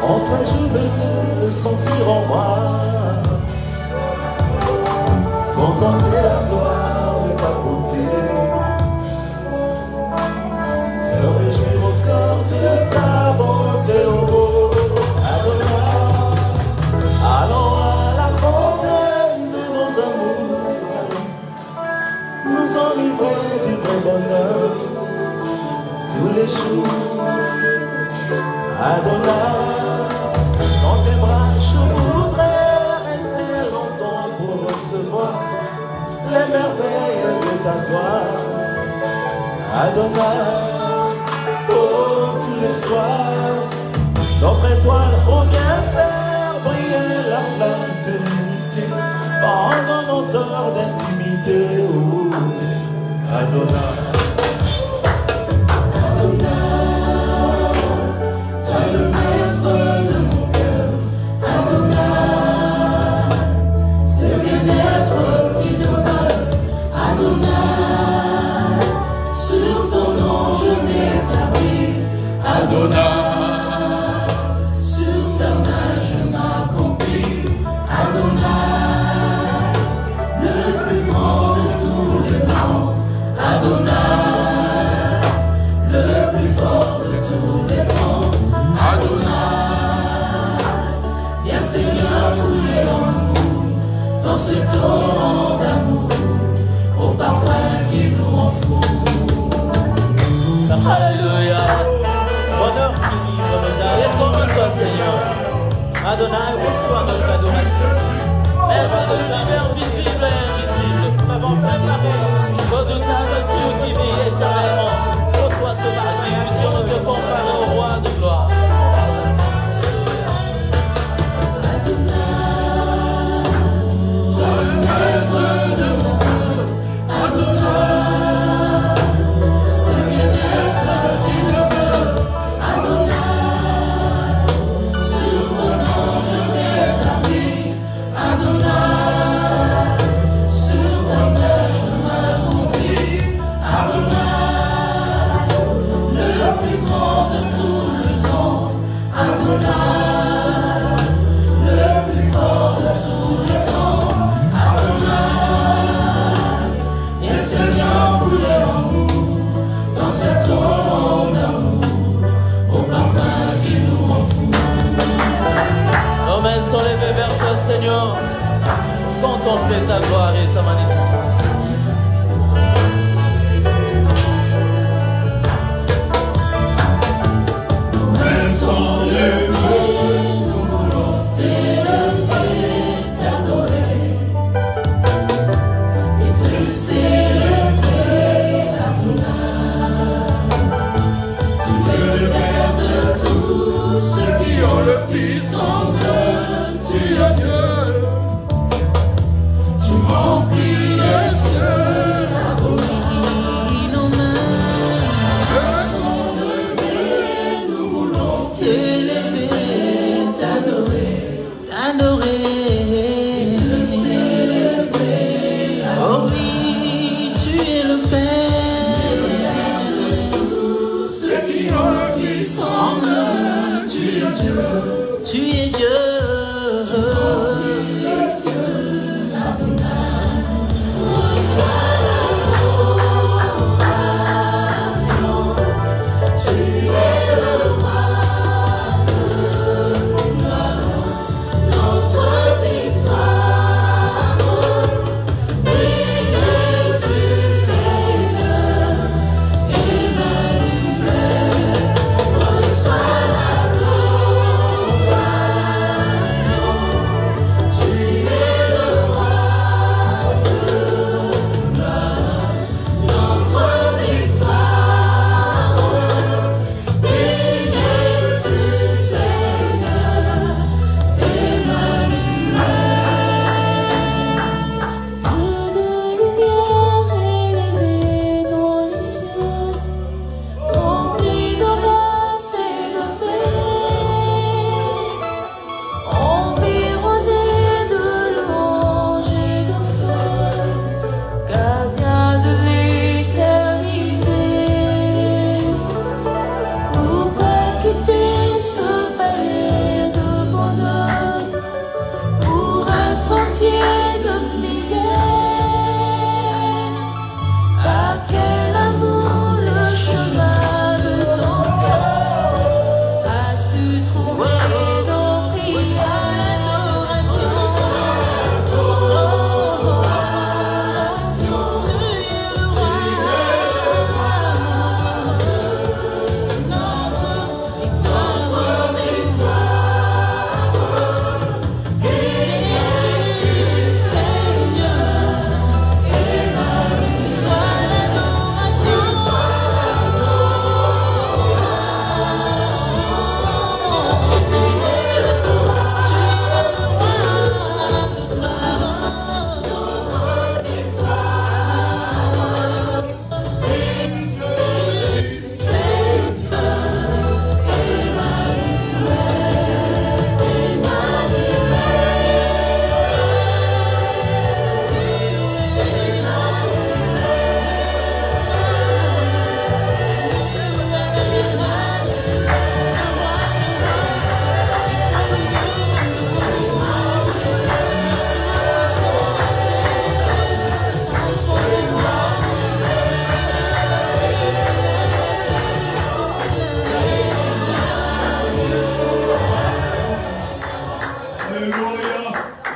En toi je veux te sentir en moi, contempler la gloire de ta beauté, me réjouir au corps de ta bonté, oh Adonai. Allons à la fontaine de nos amours, nous enivrer du vrai bonheur tous les jours. Adonai, dans tes bras je voudrais rester longtemps pour recevoir les merveilles de ta gloire. Adonai, oh tous les soirs, notre étoile revient faire briller la flamme de l'unité pendant nos heures d'intimité. Oh Adonai. Sur ta main je m'accomplis, Adonai, le plus grand de tous les noms, Adonai, le plus fort de tous les temps, Adonai, viens Seigneur couler en nous, dans ce torrent d'amour, au parfum qui nous rend fous. Alléluia. Bonheur qui livre nos âmes. Et comme toi, Seigneur. Adonai, reçois notre adoration. Maître de l'univers visible et invisible. Nous avons préparé redoutable Dieu qui vit éternellement. Reçois ce mardi, puissions nous te comparer au roi de gloire. Adonai, toi le maître de mon cœur. Adonai. Seigneur, contempler ta gloire et ta magnificence. Nos mains sont levées, nous voulons t'élever, t'adorer et te célébrer, Adonai. Tu es le Père de tous ceux qui ont le Fils en eux. Tu es Dieu, tu remplis les cieux, Adonai. Nos mains sont levées, nous voulons t'élever, t'adorer, et te célébrer. Oh oui, tu es le Père de tous ceux qui ont le Fils en eux. Tu es Dieu, tu es Dieu.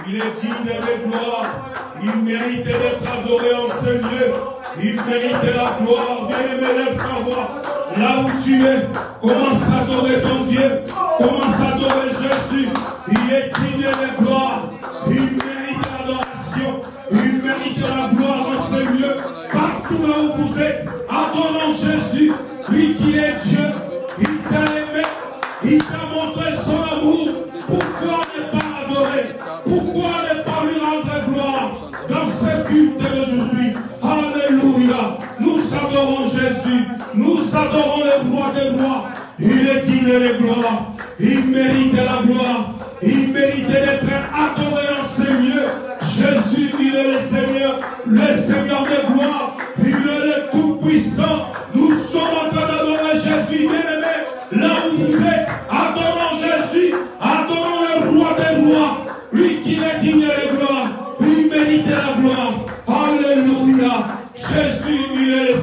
Il est digne de gloire. Il mérite d'être adoré en ce lieu. Il mérite la gloire. Bien-aimé, lève ta voix. Là où tu es, commence à adorer ton Dieu. Commence à adorer Jésus. Il est digne de gloire. Il mérite l'adoration. Il mérite la gloire en ce lieu. Partout là où vous êtes, adorons Jésus. Lui qui est Dieu. Il t'a aimé. Il t'a montré son amour. Pourquoi ne pas adorer? Pourquoi ne pas lui rendre gloire dans ce culte d'aujourd'hui? Alléluia. Nous adorons Jésus. Nous adorons le roi des rois. Il est digne de gloire. Il mérite la gloire. Il mérite d'être adoré en ce lieu. Jésus, il est le Seigneur de gloire. Il est le Tout-Puissant. Nous sommes en train d'adorer Jésus, bien-aimé. Là où vous êtes, adorons Jésus. Adorons le roi des rois. Lui qui est digne de gloire. Il mérite la gloire. Alléluia. Jésus, il est le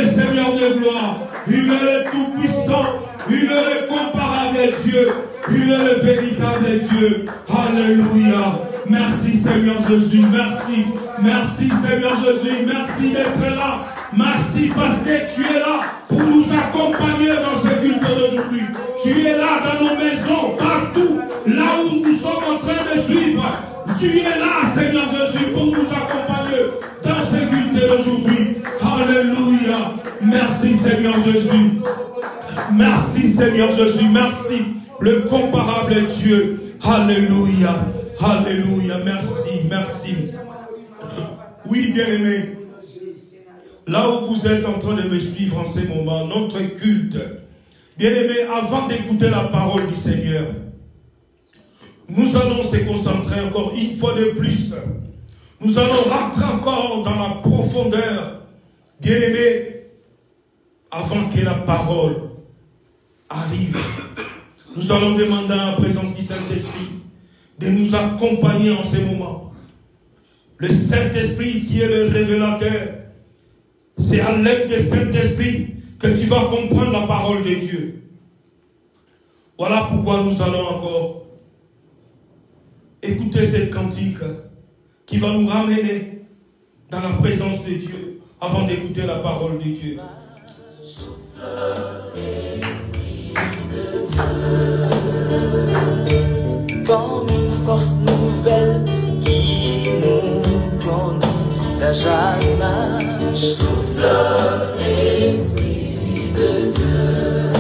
Seigneur de gloire. Il est le Tout-Puissant. Il est le comparable Dieu. Il est le véritable Dieu. Alléluia. Merci Seigneur Jésus. Merci. Merci Seigneur Jésus. Merci d'être là. Merci parce que tu es là pour nous accompagner dans ce culte d'aujourd'hui. Tu es là dans nos maisons, partout, là où nous sommes en train de suivre. Tu es là, Seigneur Jésus, pour nous accompagner dans ce culte d'aujourd'hui. Alléluia. Merci Seigneur Jésus. Merci Seigneur Jésus. Merci le comparable Dieu. Alléluia. Alléluia. Merci. Merci. Oui, bien-aimé. Là où vous êtes en train de me suivre en ces moments, notre culte, bien-aimé, avant d'écouter la parole du Seigneur, nous allons se concentrer encore une fois de plus. Nous allons rentrer encore dans la profondeur, bien-aimé, avant que la parole arrive. Nous allons demander à la présence du Saint-Esprit de nous accompagner en ces moments. Le Saint-Esprit qui est le révélateur. C'est à l'aide du Saint-Esprit que tu vas comprendre la parole de Dieu. Voilà pourquoi nous allons encore écouter cette cantique qui va nous ramener dans la présence de Dieu avant d'écouter la parole de Dieu. Comme une force nouvelle qui nous conduit à jamais. Souffle, Esprit de Dieu,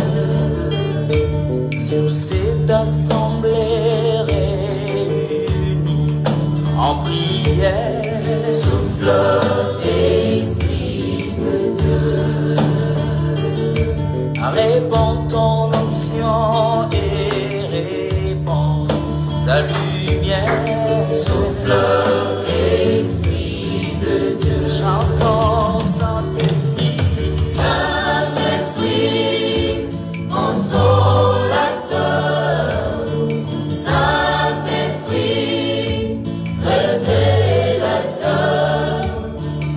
sur cette assemblée réunie en prière. Souffle, Esprit de Dieu, répands ton onction et répands ta lumière. Souffle, Esprit de Dieu, chantons Saint-Esprit. Saint-Esprit, consolateur. Saint-Esprit, révélateur.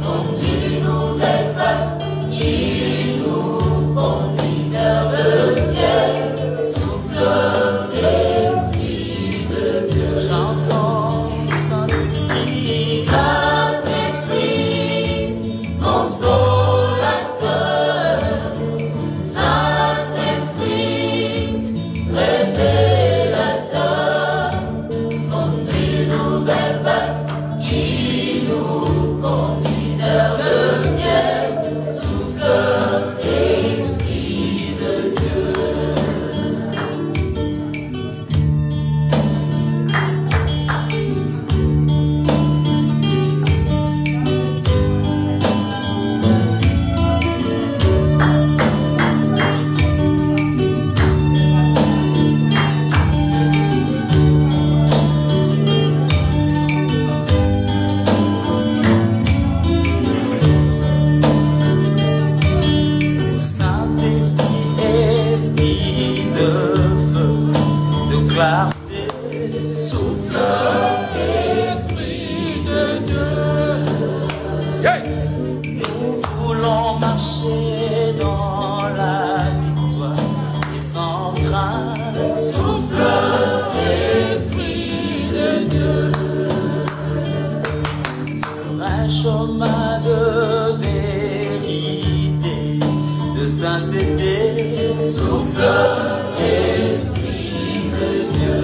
Comme une nouvelle vague, il nous conduit vers le ciel. Souffle, Esprit de Dieu, Chantons Saint-Esprit. Saint-Esprit, consolateur. Saint-Esprit, révélateur. Comme une nouvelle vague, il nous conduit vers le ciel. Souffle, Esprit de Dieu. Saint-Esprit, esprit de feu, de clarté. Souffle, Esprit de Dieu. Yes! Nous voulons marcher dans la victoire et sans crainte. Souffle, Esprit de Dieu. chemin de vérité, de sainteté. Souffle, Esprit de Dieu.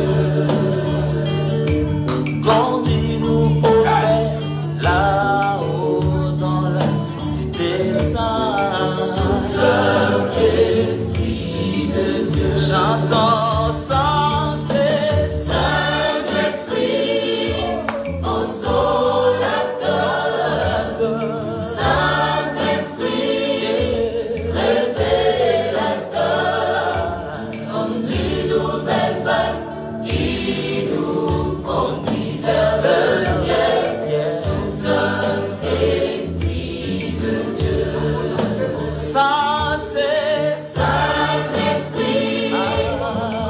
Conduis-nous au Père, là-haut dans la cité sainte. Souffle, Esprit de Dieu. Chantons Saint-Esprit, consolateur. Saint-Esprit, révélateur. Comme une nouvelle vague qui nous conduit vers le ciel. Souffle, Esprit de Dieu. Saint-Esprit,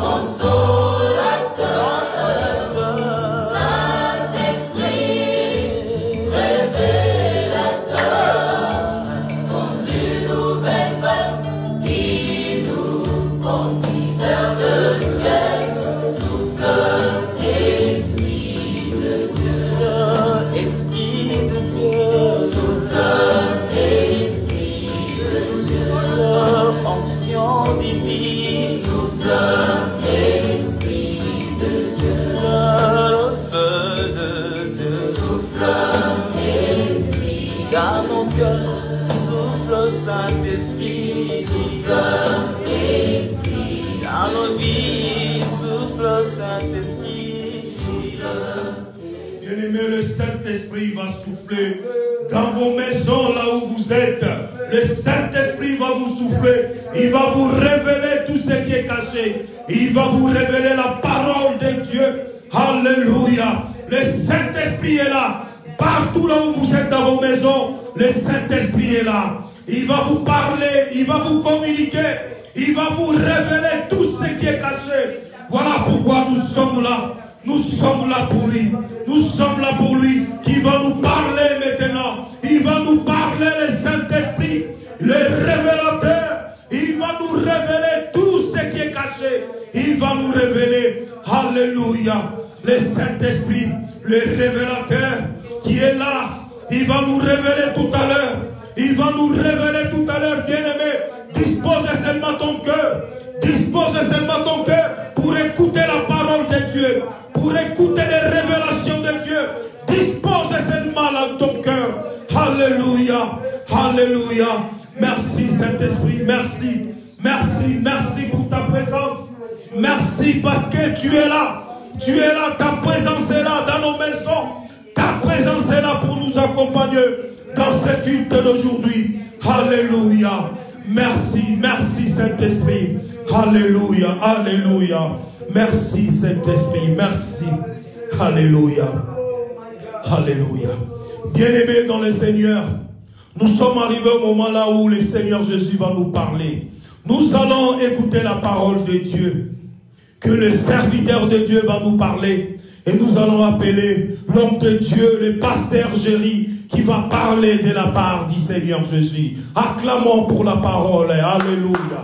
consolateur. Saint-Esprit, révélateur. Comme une nouvelle vague qui nous conduit vers le ciel. Souffle, Esprit de Dieu. Esprit de Dieu, Souffle, Esprit de Dieu. onction divine, Souffle, Esprit de Dieu. feu de Dieu, Souffle, Esprit. dans nos cœurs, souffle Saint-Esprit, Esprit. dans nos vies, souffle Saint-Esprit. Bien-aimé, le Saint-Esprit va souffler dans vos maisons, là où vous êtes. Le Saint-Esprit va vous souffler. Il va vous révéler tout ce qui est caché. Il va vous révéler la parole de Dieu. Alléluia. Le Saint-Esprit est là. Partout là où vous êtes dans vos maisons, le Saint-Esprit est là. Il va vous parler, il va vous communiquer, il va vous révéler tout ce qui est caché. Voilà pourquoi nous sommes là. Nous sommes là pour lui. Nous sommes là pour lui qui va nous parler maintenant. Il va nous parler, le Saint-Esprit, le révélateur. Il va nous révéler tout ce qui est caché. Il va nous révéler. Alléluia. Le Saint-Esprit, le révélateur qui est là. Il va nous révéler tout à l'heure. Il va nous révéler tout à l'heure, bien-aimé. Dispose seulement ton cœur. Dispose seulement ton cœur pour écouter la parole de Dieu. Pour écouter les révélations de Dieu. Dispose seulement ton cœur. Alléluia. Alléluia. Merci Saint-Esprit. Merci. Merci. Merci pour ta présence. Merci parce que tu es là. Tu es là. Ta présence est là dans nos maisons. Ta présence est là pour nous accompagner dans ce culte d'aujourd'hui. Alléluia. Merci. Merci Saint-Esprit. Alléluia. Alléluia. Merci Saint-Esprit. Merci. Alléluia. Alléluia. Bien-aimés dans le Seigneur, nous sommes arrivés au moment là où le Seigneur Jésus va nous parler. Nous allons écouter la parole de Dieu. Que le serviteur de Dieu va nous parler. Et nous allons appeler l'homme de Dieu, le pasteur Géry, qui va parler de la part du Seigneur Jésus. Acclamons pour la parole. Alléluia.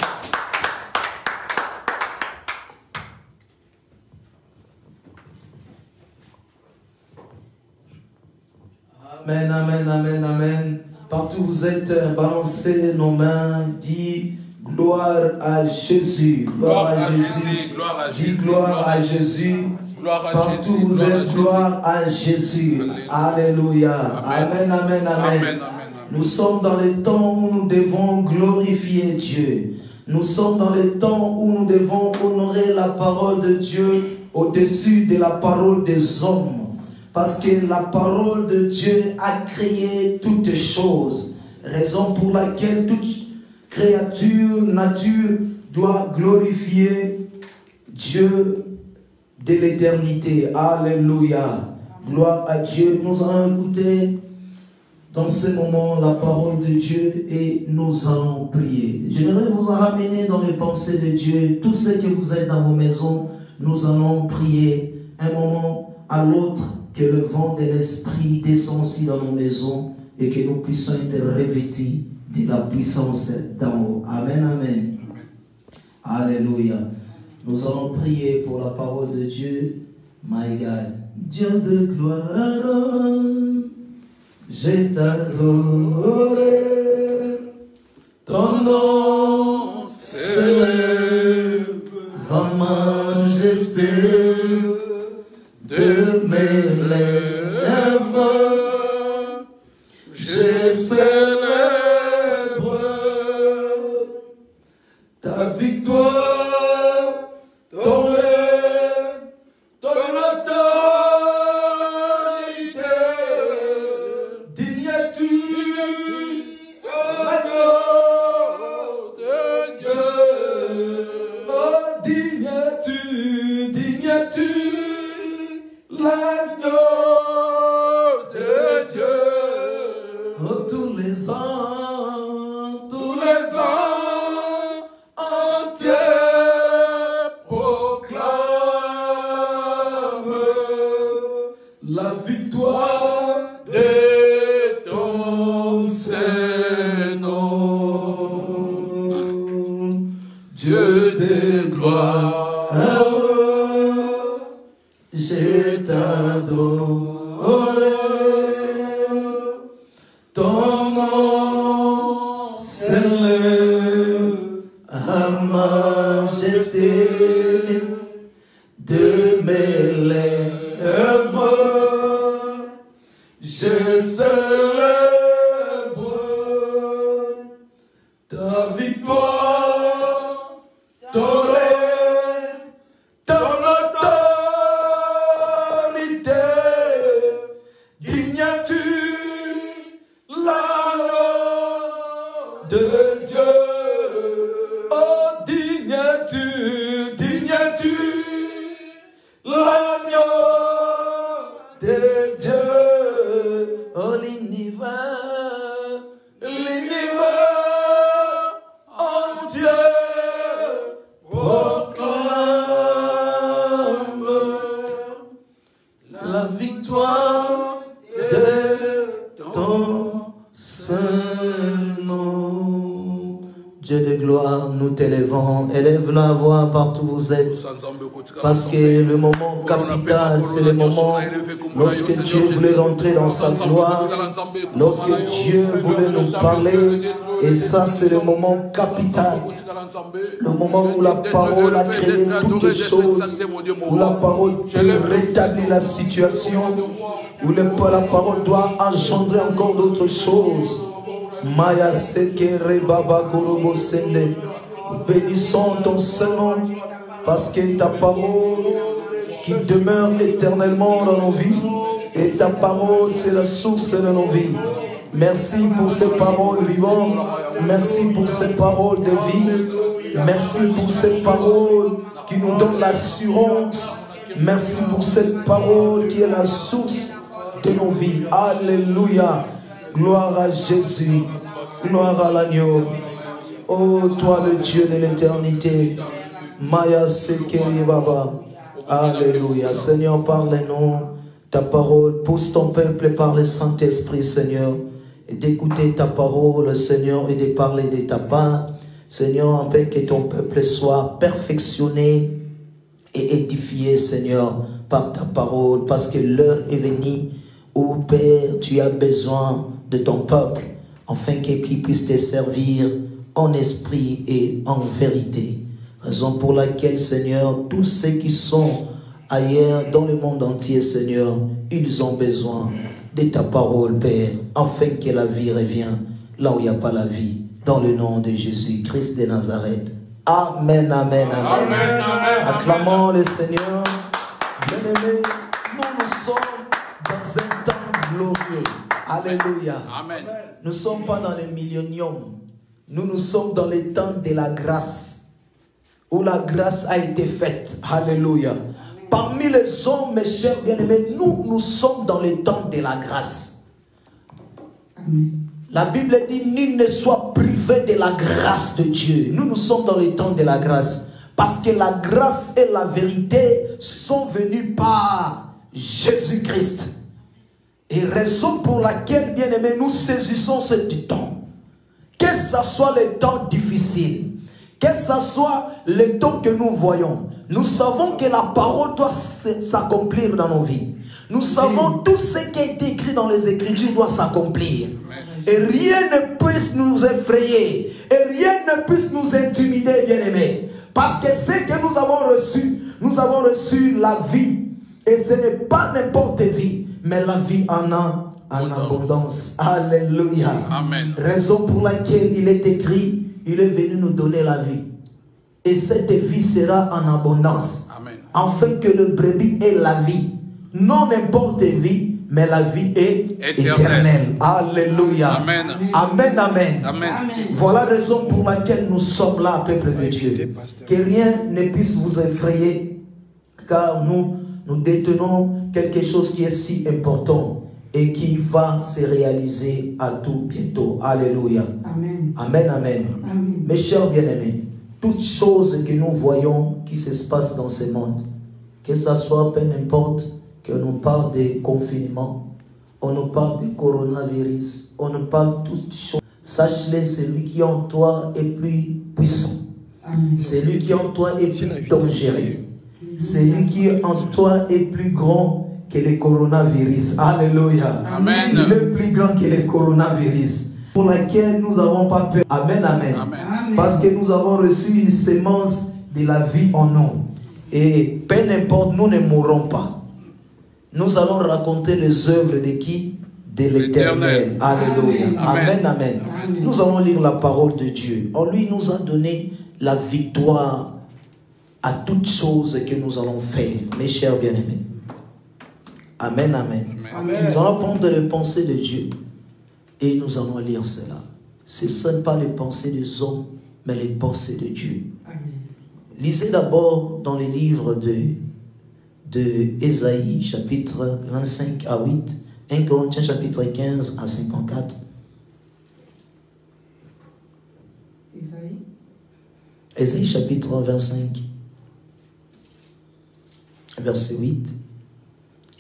Amen, amen, amen, amen. Partout où vous êtes, balancez nos mains, dit gloire à Jésus. Gloire à Jésus. Dis gloire à Jésus. Partout où vous êtes, gloire à Jésus. Alléluia. Amen, amen, amen. Nous sommes dans le temps où nous devons glorifier Dieu. Nous sommes dans le temps où nous devons honorer la parole de Dieu au-dessus de la parole des hommes. Parce que la parole de Dieu a créé toutes choses. Raison pour laquelle toute créature, nature doit glorifier Dieu de l'éternité. Alléluia. Gloire à Dieu. Nous allons écouter dans ce moment la parole de Dieu et nous allons prier. J'aimerais vous ramener dans les pensées de Dieu. Tous ceux que vous êtes dans vos maisons, nous allons prier un moment à l'autre. Que le vent de l'Esprit descend aussi dans nos maisons et que nous puissions être revêtus de la puissance d'en haut. Amen, amen. Alléluia. Nous allons prier pour la parole de Dieu. My God. Dieu de gloire, je t'adorerai. Ton nom s'élève en majesté de mes lèvres. Je célèbre ta victoire, ton règne, ton autorité. Digne es-tu, l'agneau de Dieu. Oh, digne es-tu, l'agneau de Dieu. Oh, tous les ans entiers proclament la victoire de ton Saint-Nom. Dieu de gloire, je t'adorerai. Ton nom s'élève à majesté de mes lèvres. Je célèbre ta victoire, ton règne, ton autorité. Digne es-tu, l'agneau de Dieu. Oh, digne es-tu, l'agneau de Dieu. Oh, l'univers entier proclame la victoire de ton Saint-Nom. Dieu de gloire, nous t'élèvons. Élève la voix partout où vous êtes. Parce que le moment capital, c'est le moment lorsque Dieu voulait rentrer dans sa gloire, lorsque Dieu voulait nous parler. Et ça, c'est le moment capital. Le moment où la parole a créé toutes choses, où la parole peut rétablir la situation, où la parole doit engendrer encore d'autres choses. Maya Sekere Baba Korobo Sende. Bénissons ton Saint-Nom, parce que ta parole qui demeure éternellement dans nos vies, et ta parole c'est la source de nos vies. Merci pour ces paroles vivantes, merci pour ces paroles de vie, merci pour ces paroles qui nous donnent l'assurance, merci pour cette parole qui est la source de nos vies. Alléluia. Gloire à Jésus, gloire à l'agneau. Oh, toi le Dieu de l'éternité. Maya Sekeri Baba. Alléluia. Seigneur, parle-nous ta parole. Pousse ton peuple par le Saint-Esprit, Seigneur. Et d'écouter ta parole, Seigneur, et de parler de ta part. Seigneur, afin que ton peuple soit perfectionné et édifié, Seigneur, par ta parole. Parce que l'heure est venue où, Père, tu as besoin de ton peuple, afin qu'il puisse te servir en esprit et en vérité. Raison pour laquelle, Seigneur, tous ceux qui sont ailleurs dans le monde entier, Seigneur, ils ont besoin de ta parole, Père, afin que la vie revienne là où il n'y a pas la vie. Dans le nom de Jésus, Christ de Nazareth. Amen, amen, amen. Amen, amen. Acclamons le Seigneur. Bien-aimés, nous sommes dans un temps glorieux. Alléluia. Amen. Nous ne sommes pas dans le millénium. Nous sommes dans les temps de la grâce, où la grâce a été faite. Alléluia. Parmi les hommes, mes chers bien-aimés, nous sommes dans les temps de la grâce. La Bible dit, nul ne soit privé de la grâce de Dieu. Nous sommes dans les temps de la grâce. Parce que la grâce et la vérité sont venues par Jésus-Christ. Et raison pour laquelle, bien-aimés, nous saisissons ce temps. Que ce soit les temps difficiles, que ce soit le temps que nous voyons, nous savons que la parole doit s'accomplir dans nos vies. Nous savons tout ce qui est écrit dans les Écritures doit s'accomplir. Et rien ne puisse nous effrayer. Et rien ne puisse nous intimider, bien-aimés. Parce que ce que nous avons reçu la vie. Et ce n'est pas n'importe vie, mais la vie en abondance. Alléluia. Amen. Raison pour laquelle il est écrit, il est venu nous donner la vie. Et cette vie sera en abondance. Amen. Afin que le brebis ait la vie. Non n'importe vie, mais la vie est éternelle. Alléluia. Amen. Amen, amen. Amen. Voilà la raison pour laquelle nous sommes là, peuple de Dieu. Que rien ne puisse vous effrayer, car nous détenons quelque chose qui est si important et qui va se réaliser à tout bientôt. Alléluia. Amen. Amen, amen. Amen. Mes chers bien-aimés, toutes choses que nous voyons qui se passent dans ce monde, que ce soit peu n'importe, qu'on nous parle de confinement, on nous parle de coronavirus, on nous parle de toutes choses. Sache-le, celui qui est en toi est plus puissant. Amen. Celui qui est en toi est plus dangereux. Celui qui est en toi est plus grand que le coronavirus. Alléluia. Amen. Il est plus grand que le coronavirus. Pour laquelle nous n'avons pas peur. Amen, amen. Amen. Parce que nous avons reçu une sémence de la vie en nous. Et peu importe, nous ne mourrons pas. Nous allons raconter les œuvres de qui? De l'Éternel. Alléluia. Amen, amen. Amen. Nous allons lire la parole de Dieu. En lui nous a donné la victoire à toutes choses que nous allons faire, mes chers bien-aimés. Amen, amen. Amen. Nous allons prendre les pensées de Dieu et nous allons lire cela. Ce ne sont pas les pensées des hommes, mais les pensées de Dieu. Amen. Lisez d'abord dans les livres de Ésaïe, chapitre 25 à 8, 1 Corinthiens, chapitre 15 à 54. Ésaïe, chapitre 25, verset 8,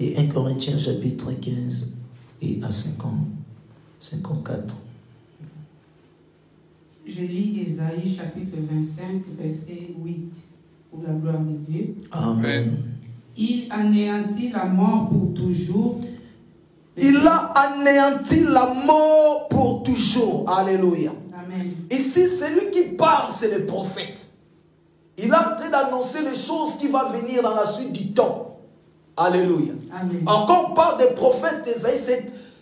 et 1 Corinthiens, chapitre 15 et à 54. Je lis Ésaïe, chapitre 25, verset 8, pour la gloire de Dieu. Amen. Il anéantit la mort pour toujours. Il a anéanti la mort pour toujours. Alléluia. Amen. Ici, celui qui parle, c'est le prophète. Il est en train d'annoncer les choses qui vont venir dans la suite du temps. Alléluia. Amen. Quand on parle des prophètes d'Ésaïe,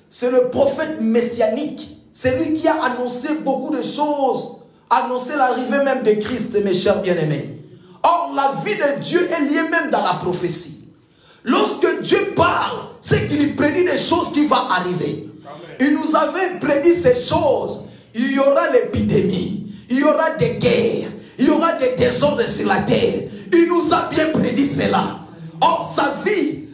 c'est le prophète messianique. C'est lui qui a annoncé beaucoup de choses, annoncé l'arrivée même de Christ, mes chers bien-aimés. Or, la vie de Dieu est liée même dans la prophétie. Lorsque Dieu parle, c'est qu'il prédit des choses qui vont arriver. Il nous avait prédit ces choses. Il y aura l'épidémie, il y aura des guerres, il y aura des désordres sur la terre. Il nous a bien prédit cela. Or, sa vie,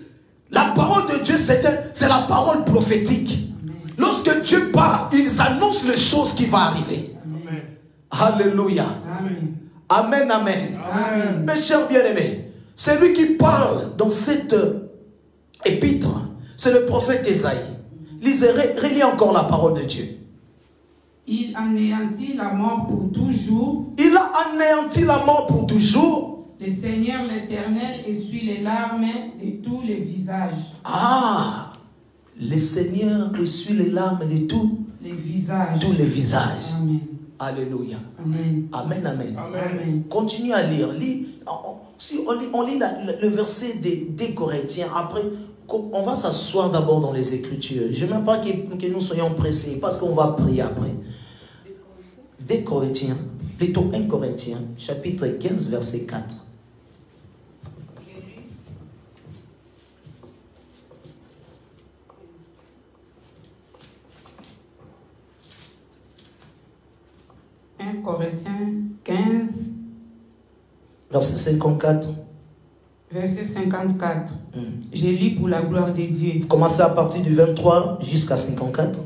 la parole de Dieu, c'est la parole prophétique. Lorsque Dieu parle, il annonce les choses qui vont arriver. Amen. Alléluia. Amen. Amen, amen. Amen. Mes chers bien-aimés, c'est lui qui parle dans cette épître. C'est le prophète Ésaïe. Lisez, relis encore la parole de Dieu. Il anéantit la mort pour toujours. Il a anéanti la mort pour toujours. Le Seigneur l'Éternel essuie les larmes de tous les visages. Ah, le Seigneur essuie les larmes de tous Les visages. les visages. Amen. Alléluia. Amen. Amen, amen. Amen. Continue à lire. Si on lit le verset des Corinthiens, après, on va s'asseoir d'abord dans les Écritures. Je ne veux pas que nous soyons pressés, parce qu'on va prier après. Des Corinthiens, plutôt 1 Corinthiens, chapitre 15, verset 4. Corinthiens 15, Verset 54. verset 54. Je lis pour la gloire de Dieu. Commencez à partir du 23 jusqu'à 54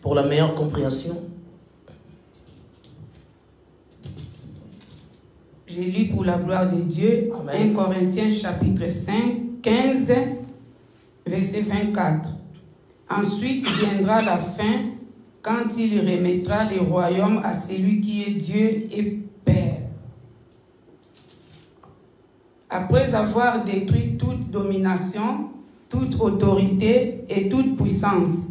pour la meilleure compréhension. Je lis pour la gloire de Dieu. Amen. 1 Corinthiens chapitre 5, 15, verset 24. Ensuite viendra la fin, quand il remettra les royaumes à celui qui est Dieu et Père, Après avoir détruit toute domination, toute autorité et toute puissance,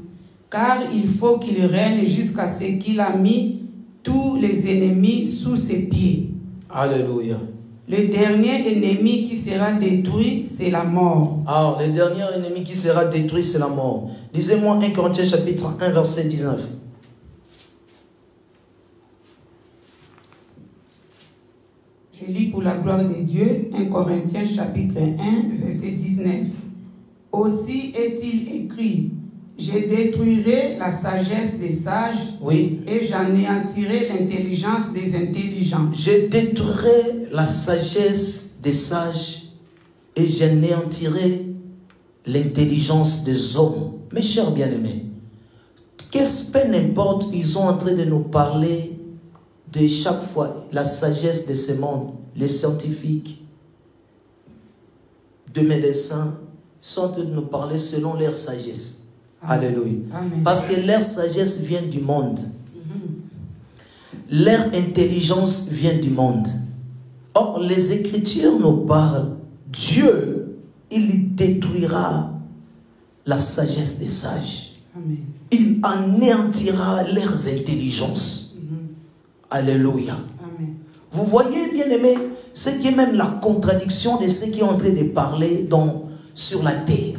car il faut qu'il règne jusqu'à ce qu'il a mis tous les ennemis sous ses pieds. Alléluia. Le dernier ennemi qui sera détruit, c'est la mort. Alors, le dernier ennemi qui sera détruit, c'est la mort. Lisez-moi 1 Corinthiens chapitre 1, verset 19. Je lis pour la gloire de Dieu, 1 Corinthiens chapitre 1, verset 19. Aussi est-il écrit, je détruirai la sagesse des sages, oui, et j'anéantirai l'intelligence des intelligents. Je détruirai la sagesse des sages et j'anéantirai l'intelligence des hommes. Mes chers bien-aimés, qu'est-ce peu n'importe, ils sont en train de nous parler de chaque fois la sagesse de ce monde, les scientifiques, de médecins, ils sont en train de nous parler selon leur sagesse. Amen. Alléluia. Amen. Parce que leur sagesse vient du monde. Leur intelligence vient du monde. Or, les Écritures nous parlent, Dieu, il détruira la sagesse des sages. Amen. Il anéantira leurs intelligences. Alléluia. Amen. Vous voyez, bien-aimés, ce qui est même la contradiction de ce qui est en train de parler sur la terre.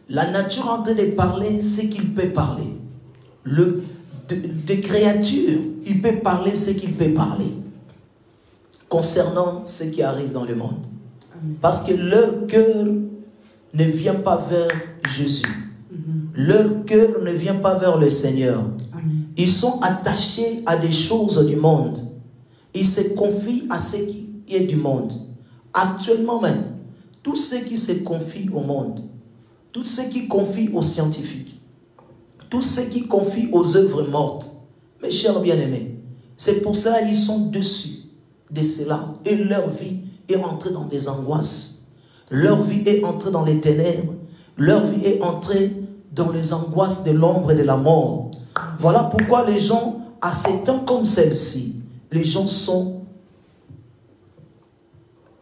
La nature est en train de parler ce qu'il peut parler. Des créatures, il peut parler ce qu'il peut parler. Concernant ce qui arrive dans le monde. Amen. Parce que leur cœur ne vient pas vers Jésus. Leur cœur ne vient pas vers le Seigneur. Amen. Ils sont attachés à des choses du monde. Ils se confient à ce qui est du monde. Actuellement même, tous ceux qui se confient au monde, tous ceux qui confient aux scientifiques, tous ceux qui confient aux œuvres mortes, mes chers bien-aimés, c'est pour ça qu'ils sont dessus de cela. Et leur vie est entrée dans des angoisses. Leur vie est entrée dans les ténèbres. Leur vie est entrée dans les angoisses de l'ombre et de la mort. Voilà pourquoi les gens, à ces temps comme celle-ci, les gens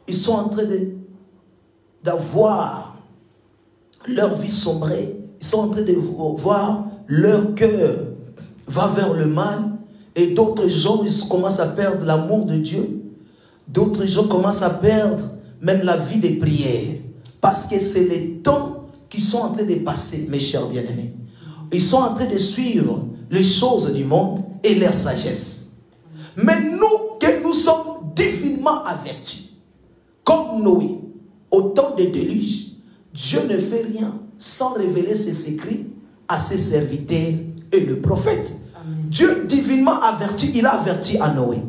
ils sont en train d'avoir leur vie sombrée. Ils sont en train de voir leur cœur va vers le mal. Et d'autres gens, ils commencent à perdre l'amour de Dieu. D'autres gens commencent à perdre même la vie des prières. Parce que c'est les temps qui sont en train de passer, mes chers bien-aimés. Ils sont en train de suivre les choses du monde et leur sagesse. Mais nous, que nous sommes divinement avertis, comme Noé, au temps des déluges, Dieu ne fait rien sans révéler ses secrets à ses serviteurs et le prophète. Amen. Dieu divinement averti, il a averti à Noé.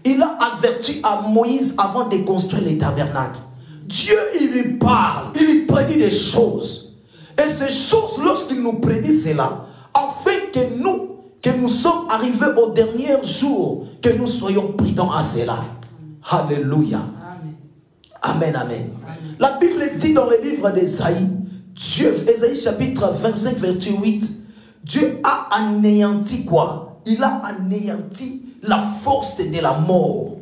Il a averti à Moïse avant de construire les tabernacles. Dieu, il lui parle, il lui prédit des choses. Et ces choses, lorsqu'il nous prédit cela, afin que nous sommes arrivés au dernier jour, que nous soyons prudents à cela. Alléluia. Amen, amen. Amen. La Bible dit dans le livre d'Ésaïe, Ésaïe chapitre 25, verset 8, Dieu a anéanti quoi? Il a anéanti la force de la mort.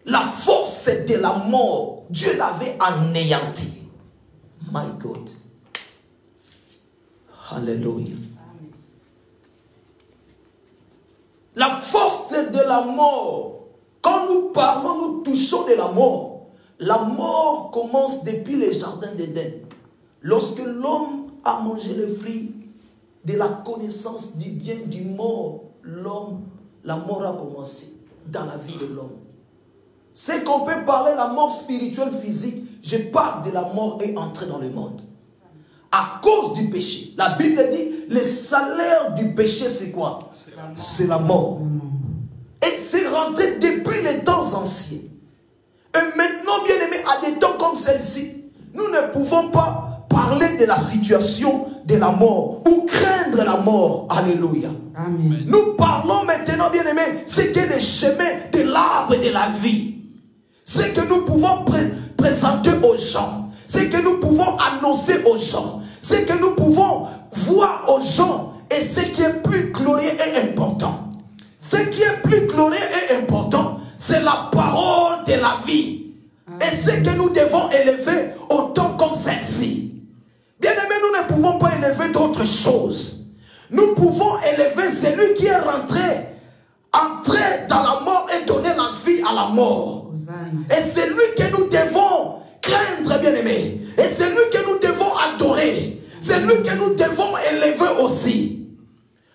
La force de la mort, Dieu l'avait anéanti. My God. Alléluia. La force de la mort. Quand nous parlons, nous touchons de la mort. La mort commence depuis le jardin d'Éden. Lorsque l'homme a mangé le fruit de la connaissance du bien, du mort, la mort a commencé dans la vie de l'homme. C'est qu'on peut parler de la mort spirituelle, physique. Je parle de la mort et entrer dans le monde. À cause du péché. La Bible dit, le salaire du péché, c'est quoi? C'est la mort. Et c'est rentré depuis les temps anciens. Et maintenant, bien aimé, à des temps comme celle-ci, nous ne pouvons pas parler de la situation de la mort ou craindre la mort. Alléluia. Amen. Nous parlons maintenant, bien aimé, c'est que le chemin de l'arbre de la vie. C'est que nous pouvons présenter aux gens. C'est que nous pouvons annoncer aux gens. C'est que nous pouvons voir aux gens. Et ce qui est plus glorieux et important, Ce qui est plus glorieux et important, c'est la parole de la vie. Et c'est que nous devons élever autant comme celle-ci. Bien aimé, nous ne pouvons pas élever d'autres choses. Nous pouvons élever celui qui est entré dans la mort et donner la vie à la mort. Et c'est lui que nous devons craindre, bien aimé. Et c'est lui que nous devons adorer. C'est lui que nous devons élever aussi.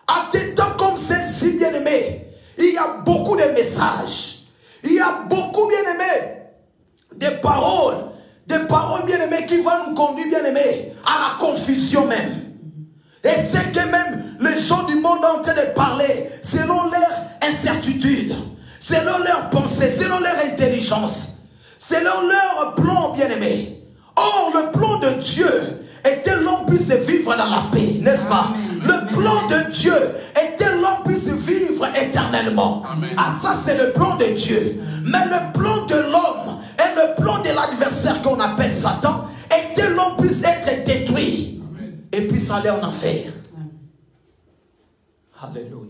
À des temps comme celle-ci, bien aimé, il y a beaucoup de messages. Il y a beaucoup, bien aimé, des paroles bien aimées qui vont nous conduire, bien aimés, à la confusion même. Et c'est que même les gens du monde sont en train de parler selon leur incertitude, selon leurs pensées, selon leur intelligence, selon leur plan, bien aimé. Or, le plan de Dieu est que l'on puisse vivre dans la paix, n'est-ce pas? Le plan de Dieu est que l'on puisse vivre éternellement. Amen. Ah, ça c'est le plan de Dieu. Mais le plan de l'homme et le plan de l'adversaire qu'on appelle Satan est que l'on puisse être détruit. Amen. Et puis aller en enfer. Alléluia.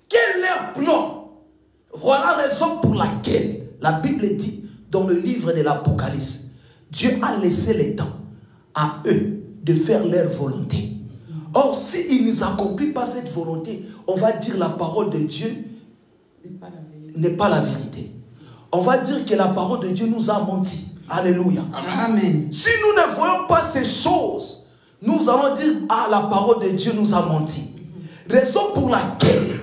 Quel est leur plan? Voilà la raison pour laquelle la Bible dit dans le livre de l'Apocalypse, Dieu a laissé les temps à eux de faire leur volonté. Or, s'ils ne accomplissent pas cette volonté, on va dire la parole de Dieu n'est pas la vérité. On va dire que la parole de Dieu nous a menti. Alléluia. Amen. Si nous ne voyons pas ces choses, nous allons dire, ah, la parole de Dieu nous a menti. Raison pour laquelle,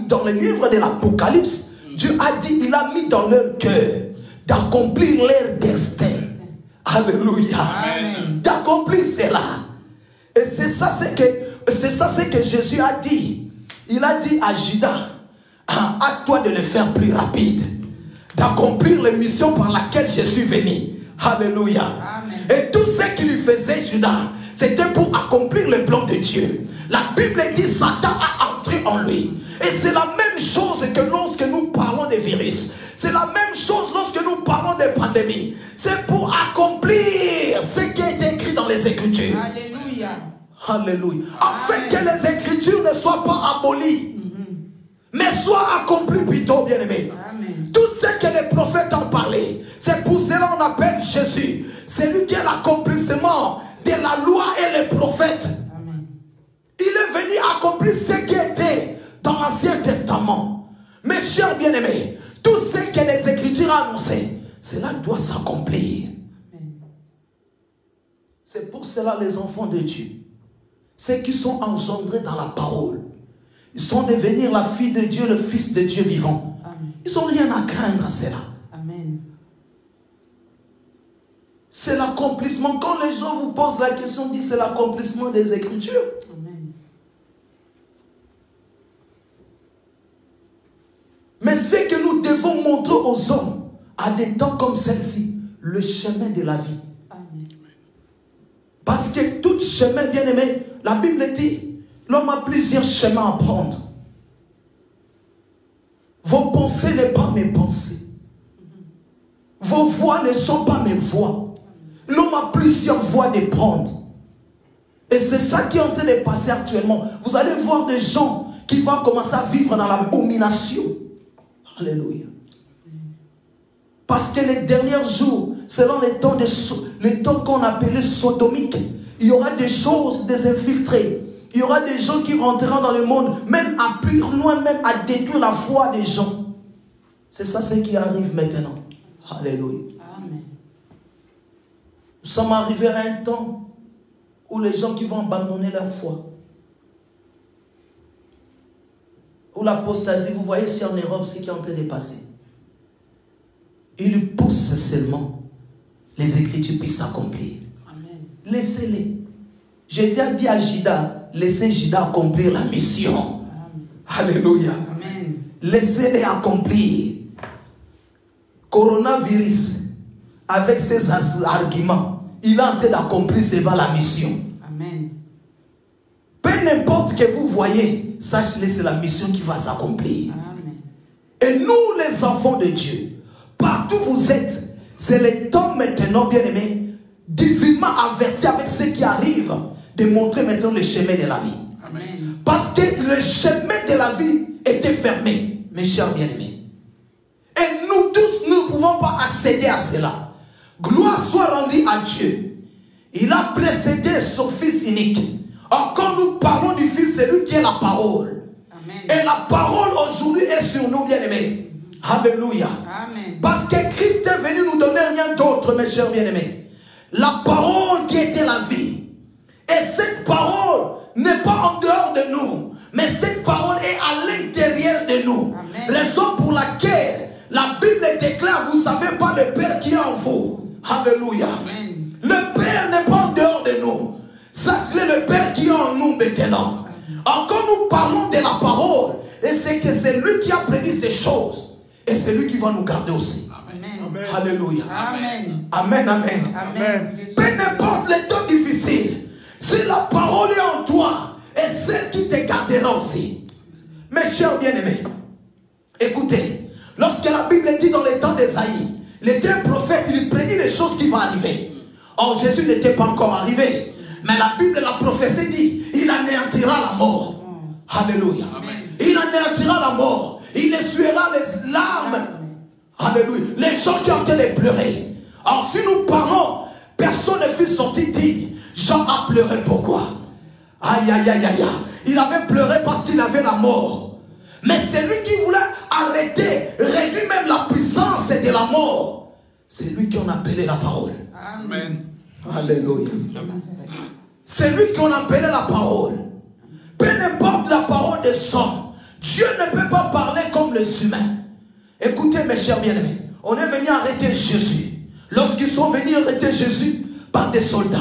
dans le livre de l'Apocalypse, Dieu a dit, il a mis dans leur cœur d'accomplir leur destin. Alléluia. D'accomplir cela. Et c'est ça ce que Jésus a dit. Il a dit à Judas, à toi de le faire plus rapide, d'accomplir les missions par laquelle je suis venu. Alléluia. Amen. Et tout ce qu'il lui faisait, Judas, c'était pour accomplir le plan de Dieu. La Bible dit Satan a entré en lui. Et c'est la même chose que lorsque nous parlons des virus. C'est la même chose lorsque nous parlons des pandémies. C'est pour accomplir ce qui est écrit dans les Écritures. Alléluia. Alléluia. Afin que les Écritures ne soient pas abolies, mais soient accomplies plutôt, bien aimés. Tout ce que les prophètes ont parlé, c'est pour cela qu'on appelle Jésus. C'est lui qui est l'accomplissement de la loi et les prophètes. Amen. Il est venu accomplir ce qui était dans l'Ancien Testament. Mes chers bien-aimés, tout ce que les Écritures ont annoncé, cela doit s'accomplir. C'est pour cela les enfants de Dieu, ceux qui sont engendrés dans la parole, ils sont devenus la fille de Dieu, le fils de Dieu vivant. Amen. Ils n'ont rien à craindre à cela. Amen. C'est l'accomplissement. Quand les gens vous posent la question, disent c'est l'accomplissement des Écritures. Amen. Mais c'est que nous devons montrer aux hommes, à des temps comme celle-ci, le chemin de la vie. Amen. Parce que tout chemin, bien aimé, la Bible dit, l'homme a plusieurs chemins à prendre. Vos pensées ne sont pas mes pensées. Vos voix ne sont pas mes voix. L'homme a plusieurs voies de prendre. Et c'est ça qui est en train de passer actuellement. Vous allez voir des gens qui vont commencer à vivre dans la domination. Alléluia. Parce que les derniers jours, selon les temps qu'on appelait sodomiques, il y aura des choses, des infiltrés. Il y aura des gens qui rentreront dans le monde, même à plus loin, même à détruire la foi des gens. C'est ça ce qui arrive maintenant. Alléluia. Amen. Nous sommes arrivés à un temps où les gens qui vont abandonner leur foi. Où l'apostasie, vous voyez ici en Europe ce qui est en train de passer. Ils poussent seulement les Écritures puissent s'accomplir. Laissez-les. J'ai déjà dit à Judas, laissez Judas accomplir la mission. Amen. Alléluia. Amen. Laissez-les accomplir. Coronavirus, avec ses arguments, il est en train d'accomplir seulement la mission. Amen. Peu n'importe que vous voyez, sachez-le, c'est la mission qui va s'accomplir. Et nous, les enfants de Dieu, partout où vous êtes, c'est le temps maintenant, bien aimé, divinement averti avec ce qui arrive, de montrer maintenant le chemin de la vie. Amen. Parce que le chemin de la vie était fermé, mes chers bien-aimés. Et nous tous, nous ne pouvons pas accéder à cela. Gloire soit rendue à Dieu. Il a précédé son Fils unique. Or, quand nous parlons du Fils, c'est lui qui est la parole. Amen. Et la parole aujourd'hui est sur nous, bien-aimés. Alléluia. Amen. Parce que Christ est venu nous donner rien d'autre, mes chers bien-aimés. La parole qui était la vie. Et cette parole n'est pas en dehors de nous, mais cette parole est à l'intérieur de nous. Amen. Raison pour laquelle la Bible déclare, vous ne savez pas le Père qui est en vous. Alléluia. Amen. Le Père n'est pas en dehors de nous. Sachez le Père qui est en nous maintenant. Encore nous parlons de la parole, et c'est que c'est lui qui a prédit ces choses. Et c'est lui qui va nous garder aussi. Amen. Alléluia. Amen. Amen, amen. Amen. Peu importe les temps difficiles, si la parole est en toi, et celle qui te gardera aussi. Mes chers bien-aimés, écoutez, lorsque la Bible dit dans les temps d'Ésaïe, il était un prophète, il prédit les choses qui vont arriver. Or, Jésus n'était pas encore arrivé. Mais la Bible, la prophétie dit, il anéantira la mort. Alléluia. Il anéantira la mort. Il essuiera les larmes. Alléluia. Les gens qui ont été les pleurer. Alors, si nous parlons, personne ne fut sorti digne. Jean a pleuré pourquoi? Aïe, aïe, aïe, aïe. Il avait pleuré parce qu'il avait la mort. Mais c'est lui qui voulait arrêter, réduire même la puissance de la mort. C'est lui qui en a appelé la parole. Amen. Alléluia. C'est lui qui en a appelé la parole. Peu importe la parole des hommes, Dieu ne peut pas parler comme les humains. Écoutez mes chers bien-aimés, on est venu arrêter Jésus. Lorsqu'ils sont venus arrêter Jésus par des soldats,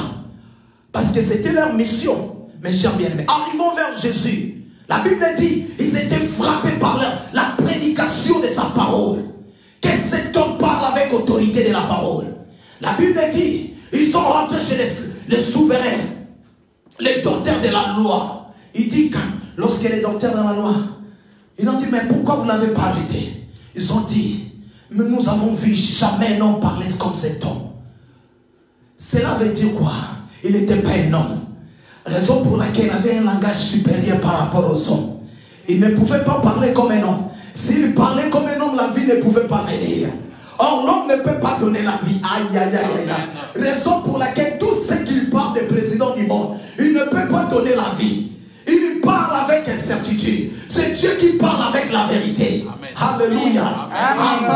parce que c'était leur mission, mes chers bien-aimés. Arrivons vers Jésus. La Bible dit, ils étaient frappés par la prédication de sa parole. Que cet homme parle avec autorité de la parole. La Bible dit, ils sont rentrés chez les souverains, les docteurs de la loi. Il dit que lorsque les docteurs de la loi, ils ont dit, mais pourquoi vous n'avez pas arrêté? Ils ont dit, mais nous avons vu jamais un homme parler comme cet homme. Cela veut dire quoi? Il n'était pas un homme. Raison pour laquelle il avait un langage supérieur par rapport aux hommes. Il ne pouvait pas parler comme un homme. S'il parlait comme un homme, la vie ne pouvait pas venir. Or, l'homme ne peut pas donner la vie. Aïe, aïe, aïe, aïe. Raison pour laquelle tout ce qu'il parle des présidents du monde, il ne peut pas donner la vie. Il parle avec incertitude. C'est Dieu qui parle avec la vérité. Amen. Alléluia. Amen.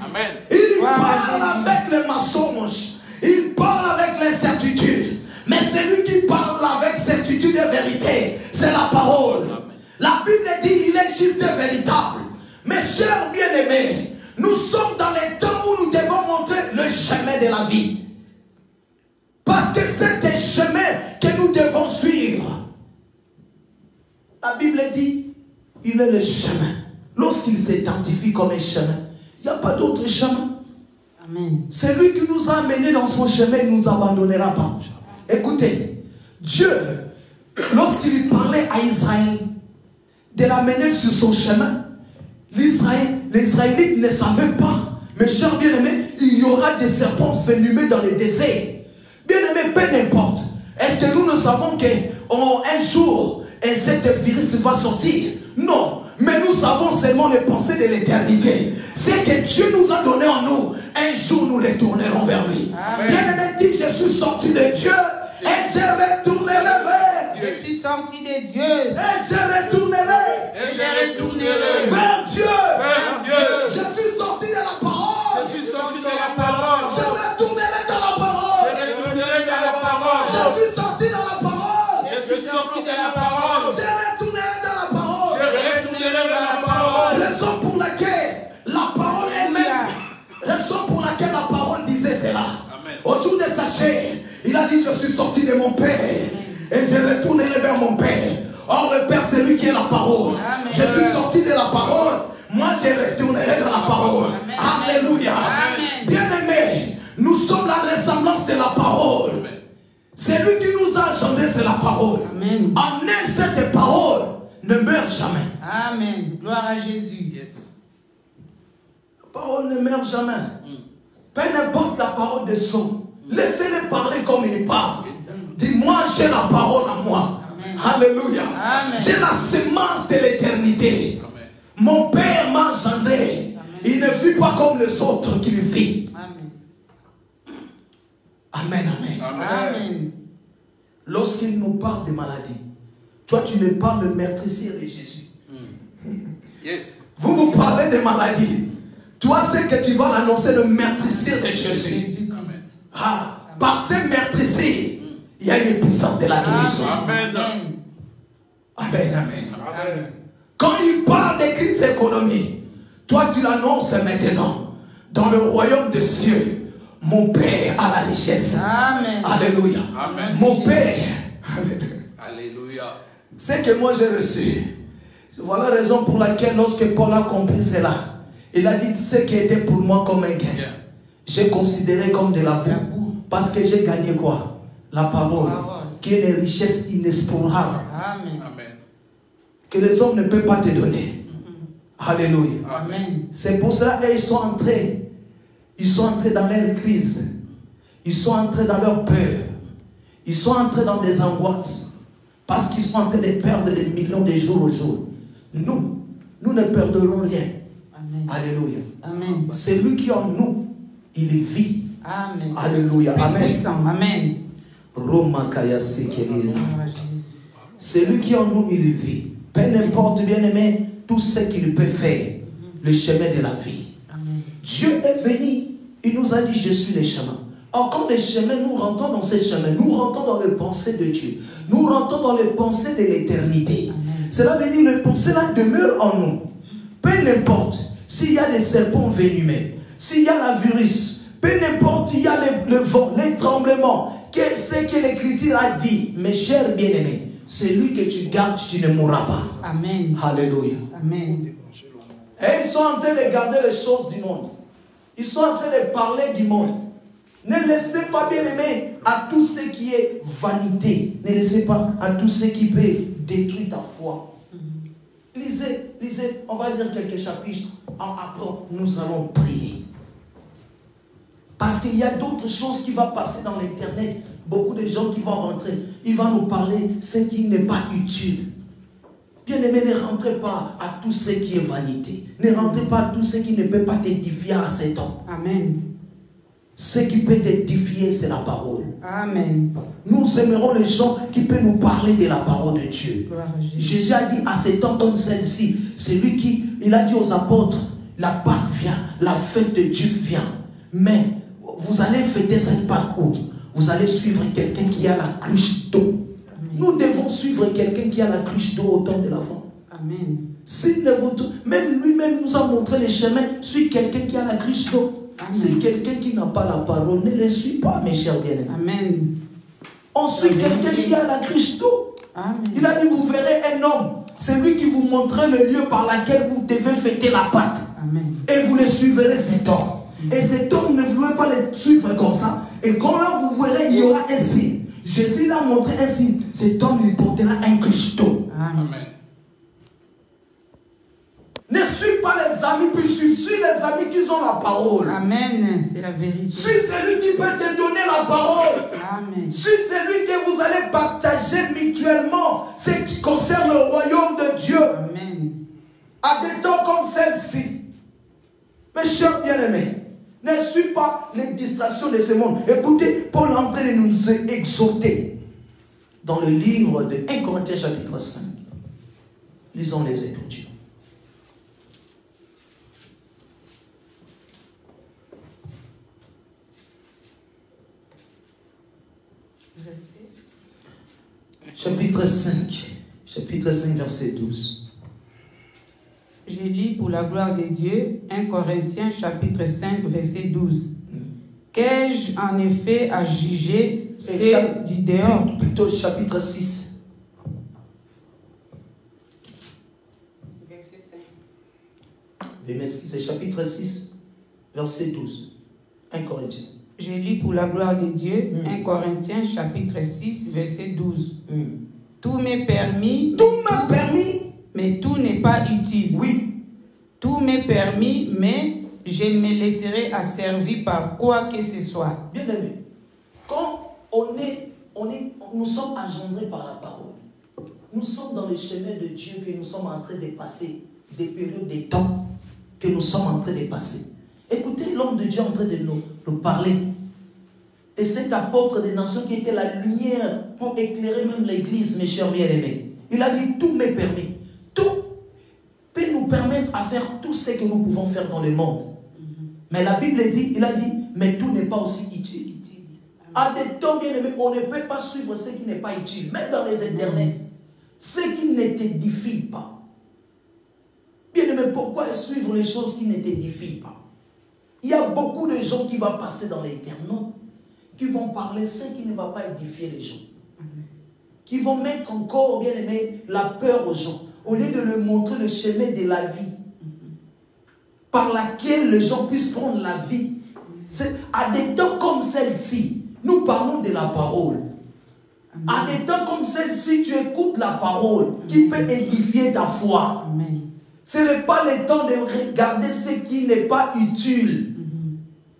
Amen. Il parle avec les mensonges. Il parle avec l'incertitude. Mais c'est lui qui parle avec certitude et vérité. C'est la parole. Amen. La Bible dit il est juste et véritable. Mes chers bien-aimés, nous sommes dans les temps où nous devons montrer le chemin de la vie. Parce que c'est un chemin que nous devons suivre. La Bible dit, il est le chemin. Lorsqu'il s'identifie comme un chemin, il n'y a pas d'autre chemin. Amen. C'est lui qui nous a amenés dans son chemin, il ne nous abandonnera pas. Écoutez, Dieu, lorsqu'il parlait à Israël de l'amener sur son chemin, les Israélites ne savaient pas, mes chers bien-aimés, il y aura des serpents venimeux dans les déserts. Bien-aimés, peu n'importe. Est-ce que nous ne savons qu'un jour, cet virus va sortir? Non. Mais nous savons seulement les pensées de l'éternité. C'est que Dieu nous a donné en nous. Un jour, nous retournerons vers lui. Bien-aimé, dit, je suis sorti de Dieu et je retournerai vers. Je suis sorti de Dieu Et je retournerai. et je retournerai Vers Dieu. Vers Dieu. Je suis sorti de la parole. Je suis sorti de la parole. Je retournerai dans la parole. Je retournerai dans la parole. Je suis sorti dans la parole. Je suis sorti de la parole. Je retournerai dans la parole. Je retournerai dans la parole. Raison pour laquelle la parole elle-même, raison pour laquelle la parole disait cela. Au jour de sa chair, il a dit, je suis sorti de mon Père et je retournerai vers mon Père. Or le Père, c'est lui qui est la parole. Amen. Je suis sorti de la parole, moi je retournerai dans la parole. Amen. Alléluia. Amen. Bien-aimés, nous sommes la ressemblance de la parole. C'est lui qui nous a engendré, c'est la parole. Amen. En elle, cette parole ne meurt jamais. Amen. Gloire à Jésus. La parole ne meurt jamais. Peu importe la parole des hommes. Laissez-les parler comme ils parlent. Dis-moi, j'ai la parole à moi. Amen. Alléluia. Amen. J'ai la semence de l'éternité. Amen. Mon Père m'a engendré. Il ne vit pas comme les autres qui le vivent. Amen. Amen, amen. Amen. Lorsqu'il nous parle de maladie, toi tu ne parles de meurtrissure de Jésus. Yes. Vous parlez de maladie. Toi, c'est que tu vas annoncer le meurtrissure de Jésus. Amen. Ah, par ces meurtrissures, il y a une puissance de la guérison. Amen. Amen, amen. Amen. Quand il parle de crise économique, toi tu l'annonces maintenant. Dans le royaume des cieux, mon Père a la richesse. Amen. Alléluia. Amen. Mon Père. Alléluia. C'est que moi j'ai reçu. Voilà la raison pour laquelle lorsque Paul a compris cela, il a dit ce qui était pour moi comme un gain, Bien. j'ai considéré comme de la boue. Parce que j'ai gagné quoi? La parole. Qui est une richesse inexplorable. Amen. Amen. Que les hommes ne peuvent pas te donner. Alléluia. Amen. C'est pour ça qu'ils sont entrés. Ils sont entrés dans leur crise. Ils sont entrés dans leur peur. Ils sont entrés dans des angoisses. Parce qu'ils sont en train de perdre des millions de jours au jour. Nous ne perdrons rien. Amen. Alléluia. Amen. C'est lui qui en nous, il vit. Amen. Alléluia. Amen. Puissant. Amen. Roma Kaya Sekeli. C'est lui qui en nous, il vit. Peu importe, bien aimé, tout ce qu'il peut faire, le chemin de la vie. Amen. Dieu est venu, il nous a dit, je suis le chemin. Encore les chemins, nous rentrons dans ces chemins, nous rentrons dans les pensées de Dieu, nous rentrons dans les pensées de l'éternité. Cela veut dire que les pensées-là demeurent en nous. Peu importe s'il y a des serpents venimeux, s'il y a la virus, peu importe il y a le vent, les tremblements, qu'est-ce que l'Écriture a dit, mes chers bien-aimés, celui que tu gardes, tu ne mourras pas. Amen. Alléluia. Amen. Et ils sont en train de garder les choses du monde. Ils sont en train de parler du monde. Ne laissez pas, bien aimé, à tout ce qui est vanité. Ne laissez pas à tout ce qui peut détruire ta foi. Lisez, on va lire quelques chapitres. Après, nous allons prier. Parce qu'il y a d'autres choses qui vont passer dans l'internet. Beaucoup de gens qui vont rentrer. Ils vont nous parler ce qui n'est pas utile. Bien aimé, ne rentrez pas à tout ce qui est vanité. Ne rentrez pas à tout ce qui ne peut pas t'édifier à cet homme. Amen. Ce qui peut t'édifier, c'est la parole. Amen. Nous aimerons les gens qui peuvent nous parler de la parole de Dieu. Gloire à Jésus. Jésus a dit à ces temps comme celle-ci, c'est lui qui, il a dit aux apôtres, la Pâque vient, la fête de Dieu vient. Mais vous allez fêter cette Pâque où vous allez suivre quelqu'un qui a la cruche d'eau. Nous devons suivre quelqu'un qui a la cruche d'eau au temps de l'avant. Amen. Même lui-même nous a montré les chemins. Suis quelqu'un qui a la cruche d'eau. C'est quelqu'un qui n'a pas la parole. Ne le suis pas, mes chers bien-aimés. Amen. On suit quelqu'un qui a la cruche d'eau. Amen. Il a dit, vous verrez un homme. C'est lui qui vous montrera le lieu par lequel vous devez fêter la Pâque. Amen. Et vous le suivrez cet homme. Et cet homme, ne voulez pas le suivre comme ça. Et quand là, vous verrez, il y aura un signe. Jésus l'a montré un signe. Cet homme lui portera un cruche d'eau. Amen. Ne suis pas les amis puis suis les amis qui ont la parole. Amen. C'est la vérité. Suis celui qui peut te donner la parole. Amen. Suis celui que vous allez partager mutuellement ce qui concerne le royaume de Dieu. Amen. À des temps comme celle-ci. Mes chers bien-aimés, ne suis pas les distractions de ce monde. Écoutez, Paul est en train de nous exhorter dans le livre de 1 Corinthiens chapitre 5. Lisons les Écritures. Chapitre 5, verset 12. Je lis pour la gloire de Dieu 1 Corinthiens chapitre 5 verset 12. Qu'ai-je en effet à juger ceux du dehors? Plutôt chapitre 6. Verset 5. Veuillez m'excuser, chapitre 6, verset 12. 1 Corinthiens. Je lis pour la gloire de Dieu 1 Corinthiens chapitre 6 verset 12. Tout m'est permis. Tout m'est permis. Mais tout n'est pas utile. Oui. Tout m'est permis, mais je me laisserai asservir par quoi que ce soit. Bien aimé, quand nous sommes engendrés par la parole. Nous sommes dans le chemin de Dieu que nous sommes en train de passer, des périodes de temps que nous sommes en train de passer. Écoutez, l'homme de Dieu est en train de nous parler. Et cet apôtre des nations qui était la lumière pour éclairer même l'église, mes chers bien-aimés. Il a dit, tout m'est permis. Tout peut nous permettre à faire tout ce que nous pouvons faire dans le monde. Mais la Bible dit, il a dit, mais tout n'est pas aussi utile. À des temps bien-aimés, on ne peut pas suivre ce qui n'est pas utile. Même dans les internets, ce qui ne t'édifie pas. Bien-aimé, pourquoi suivre les choses qui ne t'édifient pas? Il y a beaucoup de gens qui vont passer dans l'internet, qui vont parler ce qui ne va pas édifier les gens. Qui vont mettre encore, bien-aimé, la peur aux gens, au lieu de leur montrer le chemin de la vie, par laquelle les gens puissent prendre la vie. À des temps comme celle-ci, nous parlons de la parole. À des temps comme celle-ci, tu écoutes la parole qui peut édifier ta foi. Ce n'est pas le temps de regarder ce qui n'est pas utile.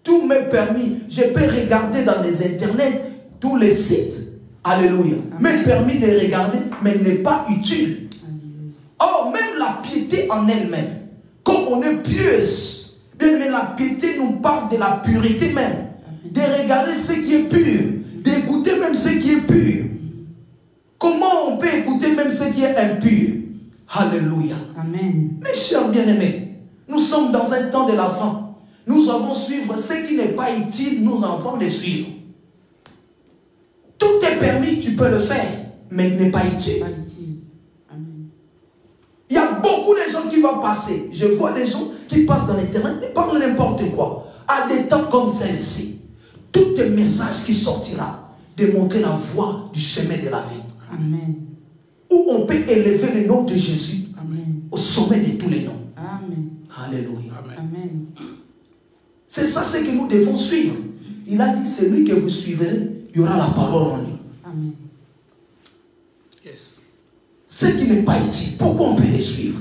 Tout m'est permis. Je peux regarder dans les internets tous les sites. Alléluia. M'est permis de regarder, mais il n'est pas utile. Or, même la piété en elle-même, comme on est pieuse, bien, mais la piété nous parle de la pureté même. De regarder ce qui est pur, d'écouter même ce qui est pur. Comment on peut écouter même ce qui est impur? Alléluia. Amen. Mes chers bien-aimés, nous sommes dans un temps de la fin. Nous avons suivre ce qui n'est pas utile, nous avons les suivre. Tout est permis, tu peux le faire, mais il n'est pas utile. Il y a beaucoup de gens qui vont passer. Je vois des gens qui passent dans l'internet et parlent n'importe quoi. À des temps comme celle-ci, tout est message qui sortira de montrer la voie du chemin de la vie. Amen. Où on peut élever le nom de Jésus. Amen. Au sommet de tous les noms. Amen. Alléluia. Amen. C'est ça ce que nous devons suivre. Il a dit, celui que vous suivrez, il y aura la parole en lui. Amen. Yes. Ce qui n'est pas utile, pourquoi on peut les suivre?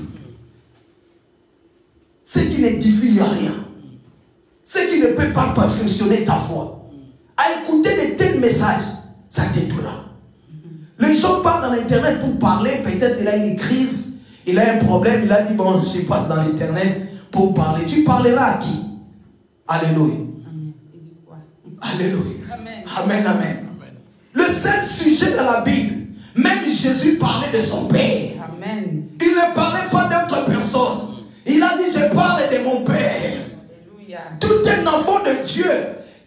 Ce qui n'édifie à rien. Ce qui ne peut pas perfectionner ta foi. À écouter de tels messages, ça détruira. Les gens partent dans l'internet pour parler, peut-être il a une crise, il a un problème, il a dit, bon, je passe dans l'internet pour parler. Tu parleras à qui? Alléluia. Alléluia. Amen. Amen, amen. Le seul sujet de la Bible, même Jésus parlait de son Père. Amen. Il ne parlait pas d'autre personne. Il a dit, je parle de mon Père. Alléluia. Tout un enfant de Dieu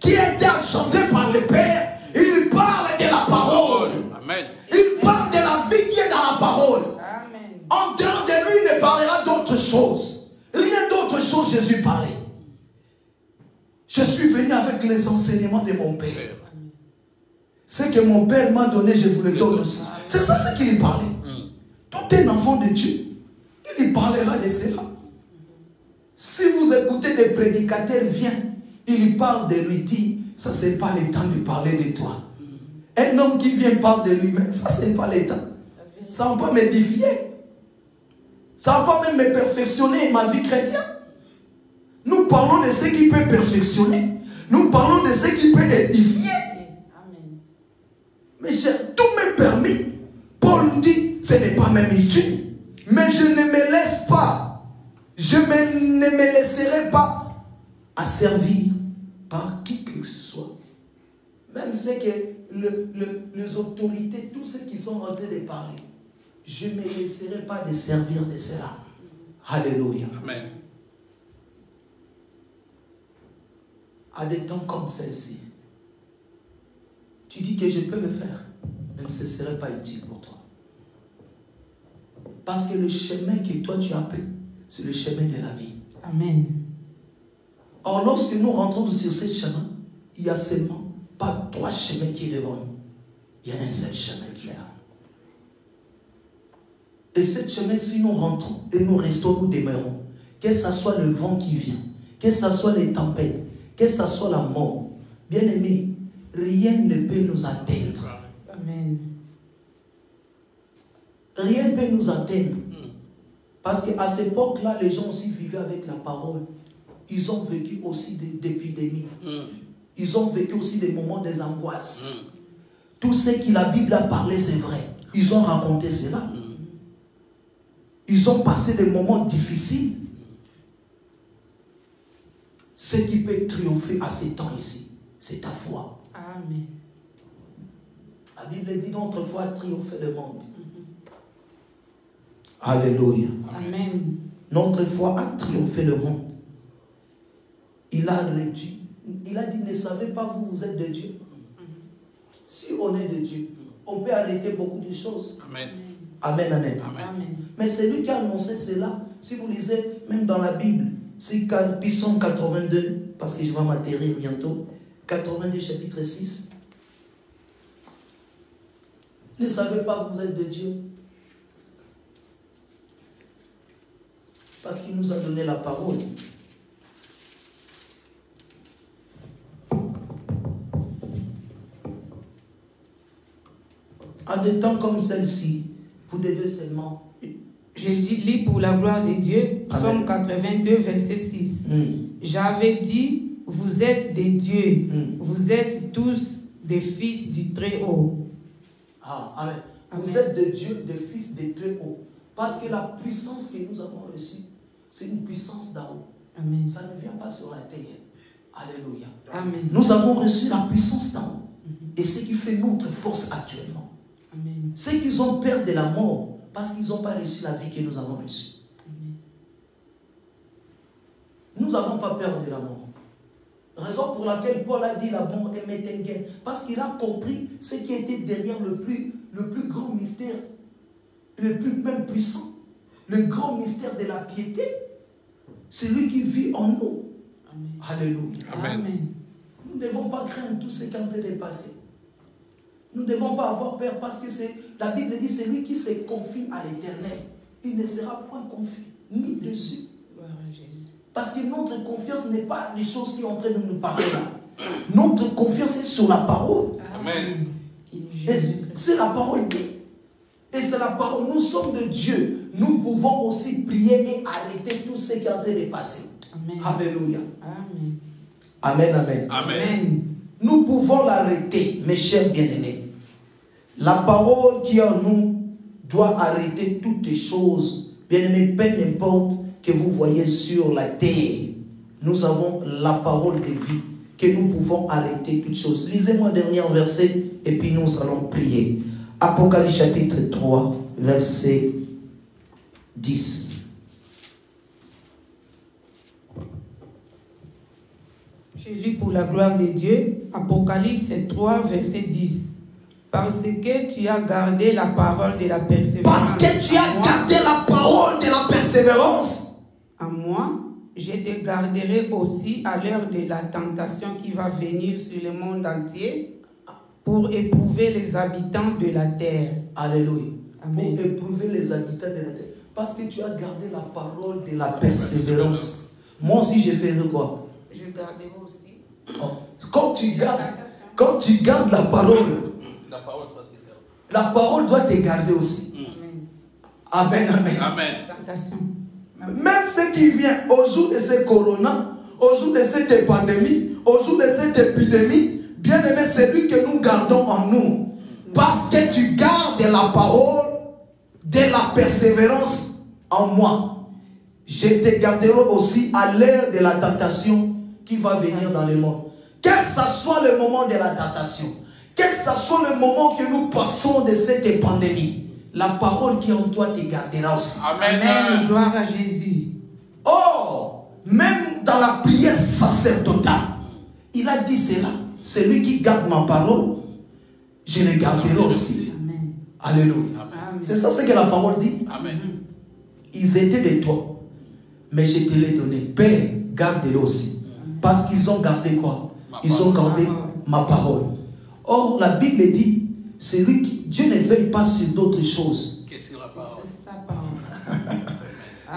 qui a été enchanté par le Père, il parle de la parole. Amen. Il parle de la vie qui est dans la parole. Amen. En dehors de lui, il ne parlera d'autre chose. Rien d'autre chose, Jésus parlait. Je suis venu avec les enseignements de mon Père. Ce que mon Père m'a donné, je vous le donne aussi. C'est ça ce qu'il parlait. Tout un enfant de Dieu, il parlera de cela. Si vous écoutez des prédicateurs, il parle de lui, dit, ça c'est pas le temps de parler de toi. Un homme qui vient parler de lui-même, ça c'est pas le temps. Ça ne va pas m'édifier. Ça ne va pas même me perfectionner ma vie chrétienne. Nous parlons de ce qui peut perfectionner. Nous parlons de ce qui peut édifier. Amen. Mais tout m'est permis. Paul nous dit, ce n'est pas même utile. Mais je ne me laisse pas. Ne me laisserai pas asservir par qui que ce soit. Même ce que les autorités, tous ceux qui sont en train de parler, je ne me laisserai pas de servir de cela. Alléluia. Amen. À des temps comme celle-ci, tu dis que je peux le faire, mais ce ne serait pas utile pour toi. Parce que le chemin que toi tu as pris, c'est le chemin de la vie. Amen. Or, lorsque nous rentrons sur ce chemin, il n'y a seulement pas 3 chemins qui est devant nous. Il y a un seul chemin qui est là. Et ce chemin, si nous rentrons et nous restons, nous demeurons, que ce soit le vent qui vient, que ce soit les tempêtes, que ce soit la mort, bien aimé, rien ne peut nous atteindre. Amen. Rien ne peut nous atteindre. Parce qu'à cette époque-là, les gens aussi vivaient avec la parole. Ils ont vécu aussi d'épidémies. Ils ont vécu aussi des moments des angoisses. Tout ce que la Bible a parlé, c'est vrai. Ils ont raconté cela. Ils ont passé des moments difficiles. Ce qui peut triompher à ces temps ici, c'est ta foi. Amen. La Bible dit notre foi a triomphé le monde. Alléluia. Amen. Notre foi a triomphé le monde. Il a réduit. Il a dit, ne savez pas vous êtes de Dieu. Si on est de Dieu, on peut arrêter beaucoup de choses. Amen. Amen, amen. Amen. Mais c'est lui qui a annoncé cela. Si vous lisez, même dans la Bible, c'est Psaume 82, parce que je vais m'atterrir bientôt, 82 chapitre 6. Ne savez pas vous êtes de Dieu. Parce qu'il nous a donné la parole. À des temps comme celle-ci, vous devez seulement... Je lis pour la gloire de Dieu, Psaume 82, verset 6. J'avais dit, vous êtes des dieux, vous êtes tous des fils du Très-Haut. Ah, amen. Vous Amen. êtes des dieux, des fils des Très-Haut. Parce que la puissance que nous avons reçue, c'est une puissance d'en haut. Amen. Ça ne vient pas sur la terre. Alléluia. Amen. Nous avons reçu la puissance d'en haut. Et ce qui fait notre force actuellement. Amen. C'est qu'ils ont peur de la mort parce qu'ils n'ont pas reçu la vie que nous avons reçue. Nous n'avons pas peur de la mort. Raison pour laquelle Paul a dit la mort est météguée. Parce qu'il a compris ce qui était derrière le plus grand mystère, le plus même puissant, le grand mystère de la piété. C'est lui qui vit en nous. Amen. Alléluia. Amen. Amen. Nous ne devons pas craindre tout ce qui est en train de passer. Nous ne devons pas avoir peur parce que la Bible dit c'est lui qui se confie à l'Éternel. Il ne sera point confus, ni dessus. Gloire à Jésus. Parce que notre confiance n'est pas les choses qui sont en train de nous parler là. Notre confiance est sur la parole. Amen. Et c'est la parole dit. Et c'est la parole. Nous sommes de Dieu. Nous pouvons aussi prier et arrêter tout ce qui est en train de passer. Amen. Alléluia. Amen. Amen, amen. Amen. Nous pouvons l'arrêter, mes chers bien-aimés. La parole qui est en nous doit arrêter toutes les choses. Bien-aimés, peu importe que vous voyez sur la terre, nous avons la parole de vie, que nous pouvons arrêter toutes choses. Lisez-moi le dernier verset et puis nous allons prier. Apocalypse chapitre 3, verset 10. Je lis pour la gloire de Dieu, Apocalypse 3, verset 10. Parce que tu as gardé la parole de la persévérance. Parce que tu as gardé la parole de la persévérance. À moi, je te garderai aussi à l'heure de la tentation qui va venir sur le monde entier pour éprouver les habitants de la terre. Alléluia. Amen. Pour éprouver les habitants de la terre. Parce que tu as gardé la parole de la persévérance. Moi aussi, je ferai quoi? Je garderai aussi. Oh. Quand tu gardes la parole, la parole doit te garder aussi. Amen. Amen, amen. Amen. Tentation. Même ce qui vient au jour de ce corona, au jour de cette pandémie, au jour de cette épidémie, bien aimé, c'est lui que nous gardons en nous. Parce que tu gardes la parole de la persévérance en moi. Je te garderai aussi à l'heure de la tentation qui va venir dans le monde. Que ce soit le moment de la tentation, que ce soit le moment que nous passons de cette pandémie, la parole qui est en toi te gardera aussi. Amen. Amen. Gloire à Jésus. Oh, même dans la prière sacerdotale, il a dit cela. Celui qui garde ma parole, je le garderai aussi. Amen. Alléluia. Amen. C'est ça ce que la parole dit. Amen. Ils étaient de toi, mais je te l'ai donné. Père, garde-les aussi. Parce qu'ils ont gardé quoi? Ils ont gardé ma parole. Or, la Bible dit, c'est lui qui, Dieu ne veille pas sur d'autres choses. Qu'est-ce que la parole? C'est sa parole.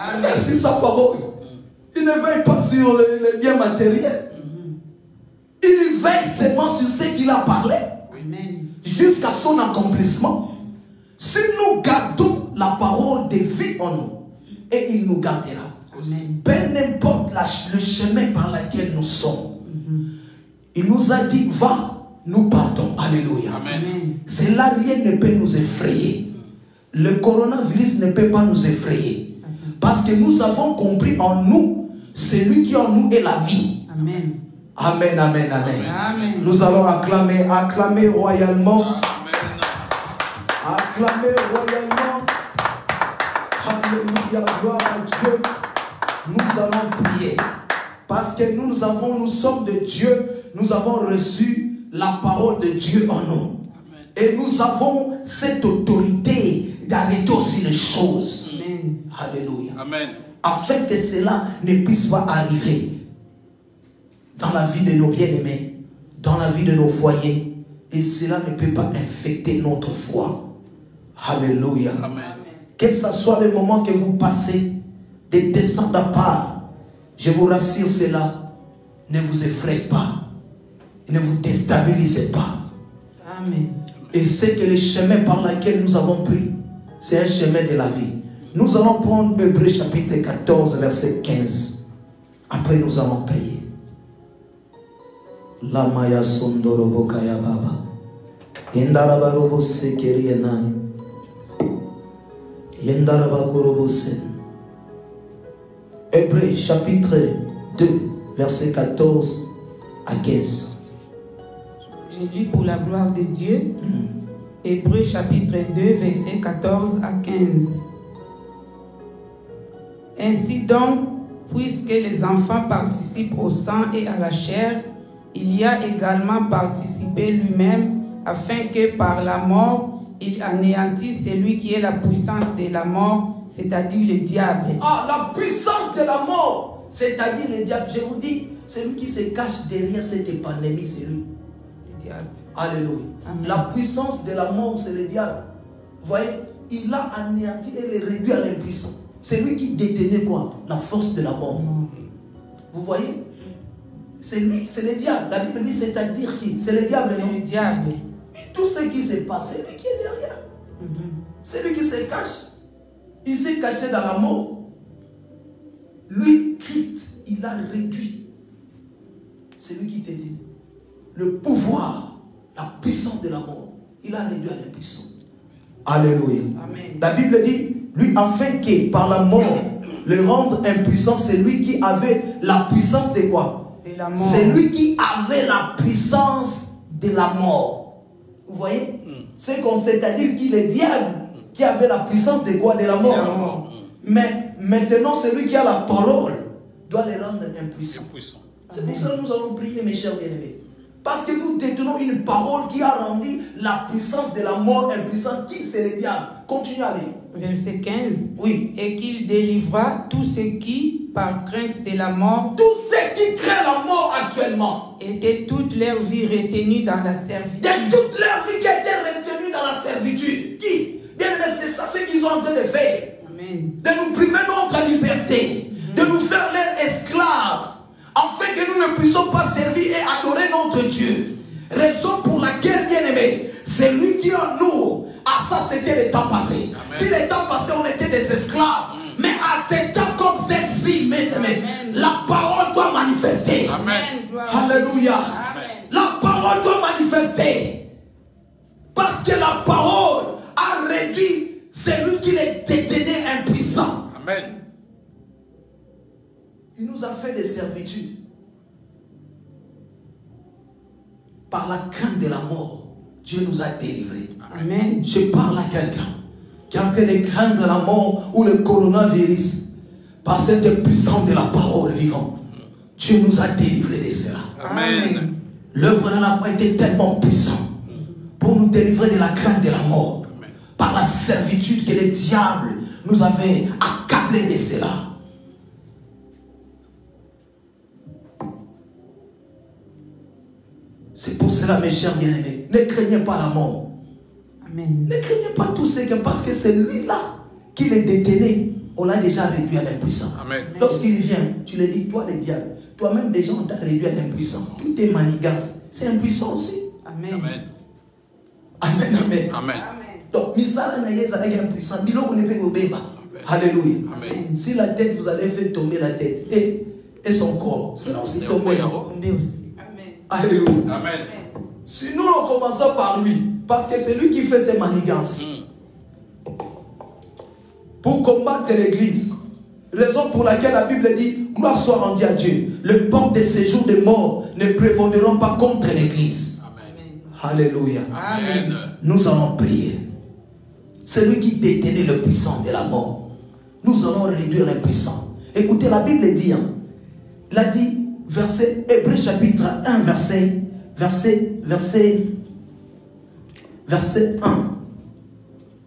Dieu veille sur sa parole. Il ne veille pas sur les biens matériels. Il veille seulement sur ce qu'il a parlé. Amen. Jusqu'à son accomplissement. Si nous gardons la parole de vie en nous, et il nous gardera. Amen. Peu n'importe le chemin par lequel nous sommes. Il nous a dit, va, nous partons. Alléluia. Amen. Amen. Cela, rien ne peut nous effrayer. le coronavirus ne peut pas nous effrayer. Parce que nous avons compris en nous, celui qui en nous est la vie. Amen. Amen, amen, amen. Amen. Nous allons acclamer royalement. Amen. Acclamer royalement. Alléluia, gloire à Dieu. Nous allons prier. Parce que nous sommes de Dieu. Nous avons reçu la parole de Dieu en nous. Et nous avons cette autorité d'arrêter aussi les choses. Amen. Alléluia. Amen. Afin que cela ne puisse pas arriver dans la vie de nos bien-aimés, dans la vie de nos foyers. Et cela ne peut pas infecter notre foi. Alléluia. Amen. Que ce soit le moment que vous passez, de descendre à part, je vous rassure cela, ne vous effrayez pas, ne vous déstabilisez pas. Amen. Et c'est que le chemin par lequel nous avons pris, c'est un chemin de la vie. Nous allons prendre Hébreux chapitre 14, verset 15. Après nous allons prier. La maya sondorobo kaya baba. Indarabarobo sekerienai. Indarabakurobo sen. Hébreux chapitre 2, verset 14 à 15. Je lis pour la gloire de Dieu. Hébreux chapitre 2, verset 14 à 15. Ainsi donc, puisque les enfants participent au sang et à la chair, il y a également participé lui-même, afin que par la mort, il anéantisse celui qui est la puissance de la mort, c'est-à-dire le diable. Ah, la puissance de la mort, c'est-à-dire le diable. Je vous dis, celui qui se cache derrière cette pandémie, c'est lui. Le diable. Alléluia. Amen. La puissance de la mort, c'est le diable. Vous voyez, il a anéanti et le réduit à l'impuissant. C'est lui qui détenait quoi? La force de la mort. Vous voyez? C'est lui, c'est le diable. La Bible dit, c'est-à-dire qui? C'est le diable, non? Le diable. Et tout ce qui se passe, c'est lui qui est derrière. C'est lui qui se cache. Il s'est caché dans la mort. Lui, Christ, il a réduit. C'est lui qui te dit le pouvoir, la puissance de la mort. Il a réduit à l'impuissant. Alléluia. Amen. La Bible dit, lui, afin que par la mort, le rendre impuissant, c'est lui qui avait la puissance de quoi? De la mort. C'est lui qui avait la puissance de la mort. Vous voyez? C'est-à-dire qu'il est diable qui avait la puissance de quoi? De la mort. De la mort. Mais maintenant, celui qui a la parole doit les rendre impuissants. Puissant. C'est pour ça que nous allons prier, mes chers bien-aimés. Parce que nous détenons une parole qui a rendu la puissance de la mort impuissante. Qui? C'est le diable. Continuez à lire. Verset 15. Oui. Et qu'il délivra tous ceux qui, par crainte de la mort, Tous ceux qui créent la mort actuellement, étaient toute leur vie retenus dans la servitude. de toute leur vie qui a été retenue dans la servitude. Qui? Bien-aimés, c'est ça ce qu'ils ont en train de faire. Amen. De nous priver de notre liberté. De nous faire leurs esclaves. Afin que nous ne puissions pas servir et adorer notre Dieu. Raison pour laquelle, bien-aimé, c'est lui qui en nous. Ah, ça c'était le temps passé. Amen. Si le temps passé, on était des esclaves. Mais à ces temps comme celle-ci, bien-aimé, la parole doit manifester. Amen. Gloire. Alléluia. Amen. La parole doit manifester. Parce que la parole a réduit celui qui les détenait impuissant. Amen. Il nous a fait des servitudes. Par la crainte de la mort, Dieu nous a délivrés. Amen. Je parle à quelqu'un qui est en train de craindre la mort ou le coronavirus. Par cette puissance de la parole vivante, Dieu nous a délivrés de cela. Amen. L'œuvre de la croix était tellement puissante pour nous délivrer de la crainte de la mort. Amen. Par la servitude que le diable nous avait accablés de cela. C'est pour cela, mes chers bien-aimés, ne craignez pas la mort. Amen. Ne craignez pas tout ce que, parce que c'est lui-là qui les détenait. On l'a déjà réduit à l'impuissant. Amen. Lorsqu'il vient, tu lui dis, toi le diable, toi-même déjà on t'a réduit à l'impuissant. Toutes tes manigances, c'est impuissant aussi. Amen. Amen. Amen, amen. Amen. Donc, misala na yeza avec impuissant, bilo on ne peut pas béba. Alléluia. Amen. Si la tête, vous allez faire tomber la tête et son corps, sinon aussi tomber. Tombez aussi. Amen. Alléluia. Amen. Si nous commençons par lui, parce que c'est lui qui fait ses manigances. pour combattre l'église. Raison pour laquelle la Bible dit, gloire soit rendue à Dieu. Le port de séjour des morts ne prévaudront pas contre l'église. Alléluia. Amen. Nous allons prier. Celui qui détenait le puissant de la mort, nous allons réduire les puissants. Écoutez, la Bible dit, il a dit, verset, Hébreux chapitre 1, verset 1,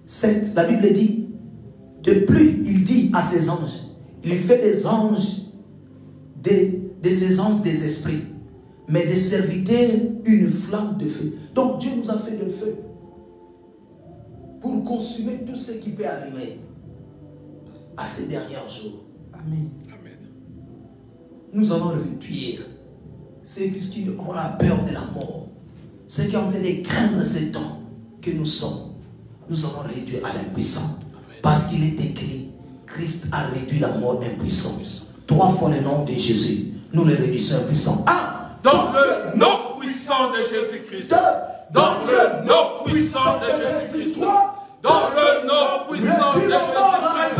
7, la Bible dit, de plus, il dit à ses anges, il fait des anges, de ses anges des esprits, mais des serviteurs une flamme de feu. Donc Dieu nous a fait de feu pour consumer tout ce qui peut arriver à ces derniers jours. Amen. Amen. Nous allons réduire ceux qui ont la peur de la mort, ceux qui ont en train de craindre ce temps que nous sommes. Nous allons réduire à l'impuissant. Parce qu'il est écrit, Christ a réduit la mort impuissant. 3 fois le nom de Jésus, nous le réduisons impuissant. Dans le nom puissant de Jésus-Christ. Dans le nom puissant de Jésus-Christ. Dans le nom puissant de Jésus-Christ.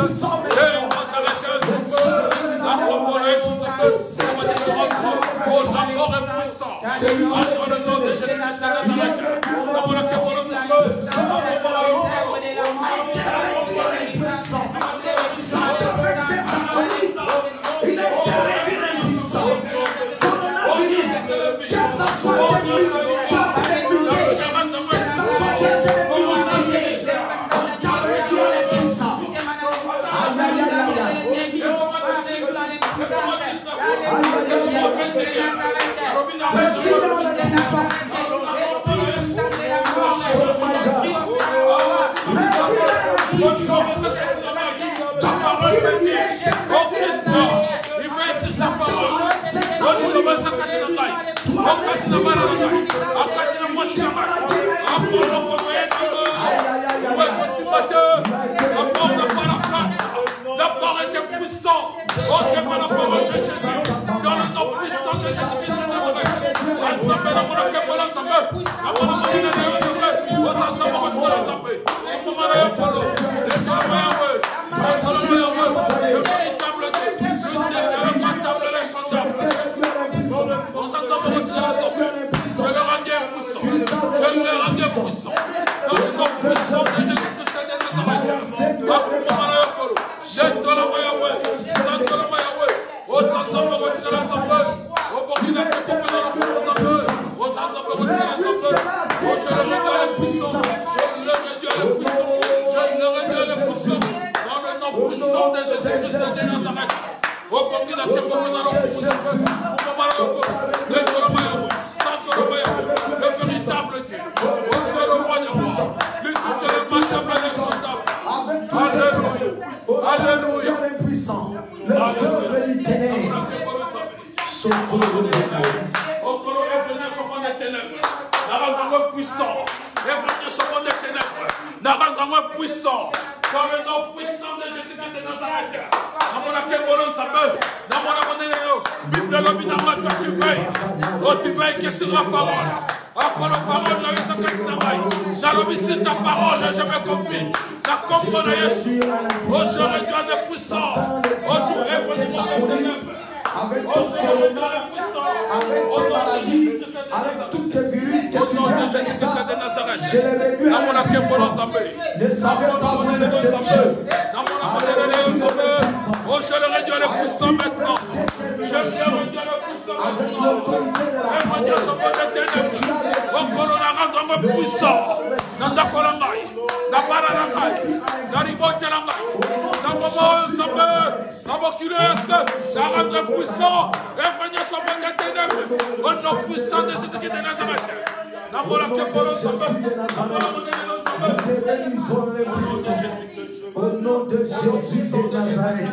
Au nom de Jésus de Nazareth.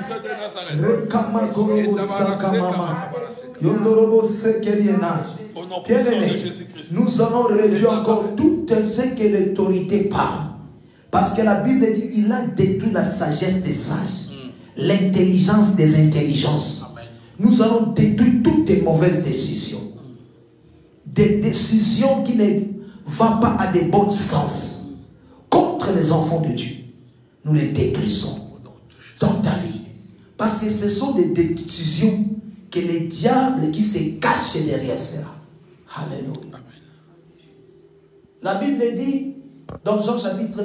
Bien-aimés, nous allons réduire encore tout ce que l'autorité parle. Parce que la Bible dit il a détruit la sagesse des sages, l'intelligence des intelligences. Nous allons détruire toutes les mauvaises décisions. Des décisions qui ne vont pas à des bons sens contre les enfants de Dieu. Nous les détruisons dans ta vie. Parce que ce sont des décisions que les diables qui se cachent derrière cela. Alléluia. La Bible dit, dans Jean chapitre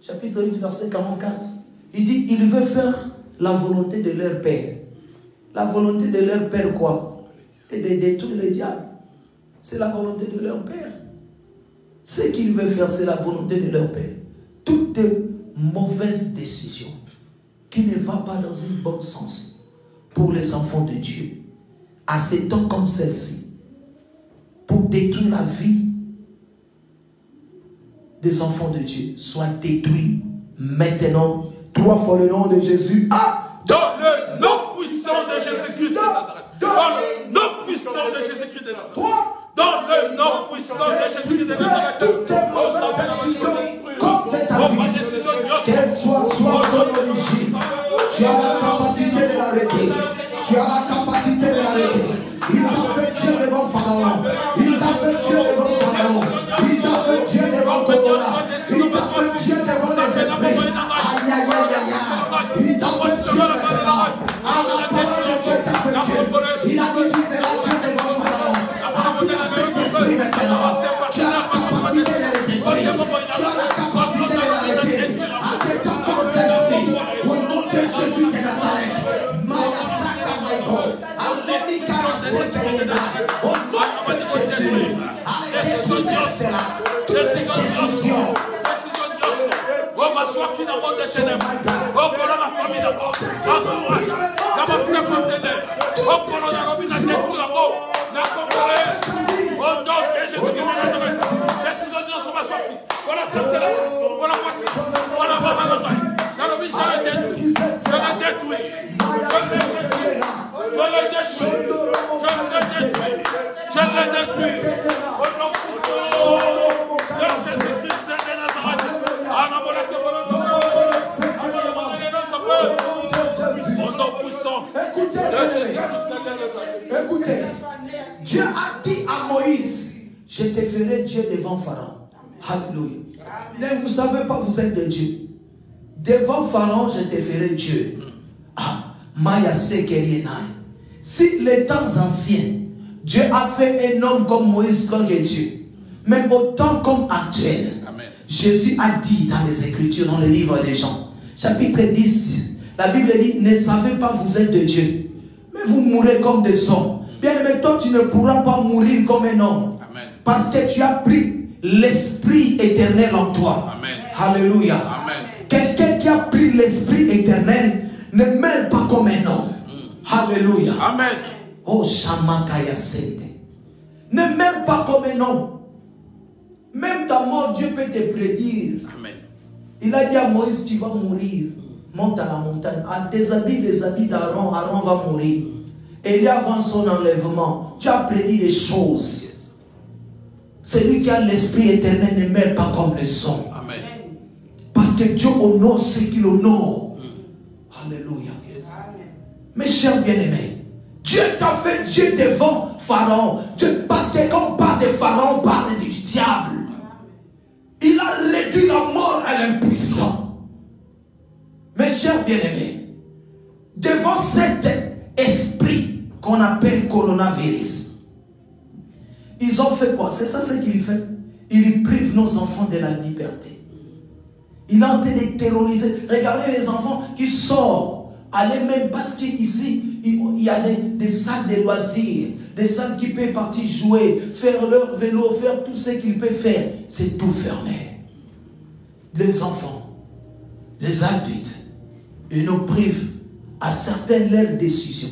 8, verset 44, il dit, ils veulent faire la volonté de leur Père. La volonté de leur Père quoi? Et de détruire le diable. C'est la volonté de leur Père. Ce qu'ils veulent faire, c'est la volonté de leur Père. Toute mauvaise décision qui ne va pas dans un bon sens pour les enfants de Dieu, à ces temps comme celle-ci, pour détruire la vie des enfants de Dieu, soit détruit maintenant. 3 fois le nom de Jésus. Ah! Dans le nom puissant de Jésus-Christ de Nazareth. Dans le nom puissant de Jésus-Christ de Nazareth. Dans le nom puissant de Jésus-Christ de Nazareth. Toutes tes mauvaises décisions contre ta vie, qu'elle soit son origine, tu as la capacité de l'arrêter. Tu as la capacité de l'arrêter. Il t'a fait Dieu devant Pharaon. Il t'a fait Dieu devant Pharaon. Il t'a fait Dieu devant Corona. Il t'a fait Dieu devant les esprits. Aïe, aïe, aïe, aïe. Il t'a fait Dieu maintenant. À la parole de Dieu t'a fait Dieu. Il a dit tu seras Dieu devant Pharaon. À qui a cet esprit maintenant? Tu as la capacité de le détruire. Tu as la capacité de l'arrêter. À tes temps comme celle-ci. Au nom de Jésus de Nazareth. Maya Saka Maïko. Alléluia. Au nom de Jésus. Allez détruire cela. Toutes les décisions. Qui n'a pas de ténèbres. Oh, pour la famille d'abord. Entourage. D'abord, c'est pour ténèbres. Oh, pour la famille d'abord. Au nom de Jésus-Christ de Nazareth. Décision de notre soirée. Voilà celle-là. Voilà voici. Voilà ma maman. Dans le visage, je le détruis. Je le détruis. Je le détruis. Je le détruis. Au nom de Jésus-Christ de Nazareth. Écoutez, Dieu a dit à Moïse, je te ferai Dieu devant Pharaon. Alléluia. Mais vous ne savez pas, vous êtes de Dieu. Devant Pharaon, je te ferai Dieu. Ah, Maya Sekerienai. Si les temps anciens, Dieu a fait un homme comme Moïse, comme Dieu, mais au temps comme actuel, Amen. Jésus a dit dans les Écritures, dans le livre des Jean, chapitre 10, la Bible dit, ne savez pas vous êtes de Dieu, mais vous mourrez comme des hommes. Bien aimé, toi tu ne pourras pas mourir comme un homme. Amen. Parce que tu as pris l'Esprit éternel en toi. Amen. Alléluia. Amen. Quelqu'un qui a pris l'Esprit éternel ne meurt pas comme un homme. Alléluia. Amen. Oh, Shamakaya Sende. Ne meurs pas comme un homme. Même ta mort, Dieu peut te prédire. Amen. Il a dit à Moïse, tu vas mourir. Monte à la montagne. Déshabille les habits d'Aaron. Aaron va mourir. Et avant son enlèvement, tu as prédit des choses. Celui qui a l'Esprit éternel ne meurt pas comme les hommes. Amen. Parce que Dieu honore ceux qui l'honorent. Alléluia. Yes. Mes chers bien-aimés, Dieu t'a fait Dieu devant Pharaon. Dieu, parce que quand on parle de Pharaon, on parle du diable. Il a réduit la mort à l'impuissant. Mes chers bien-aimés, devant cet esprit qu'on appelle coronavirus, ils ont fait quoi? C'est ça ce qu'il fait. Il prive nos enfants de la liberté. Il est en train de terroriser. Regardez les enfants qui sortent. Allez même parce qu'ici, il y a des salles de loisirs, des salles qui peuvent partir jouer, faire leur vélo, faire tout ce qu'ils peuvent faire. C'est tout fermé. Les enfants, les adultes, ils nous privent à certaines leurs décisions.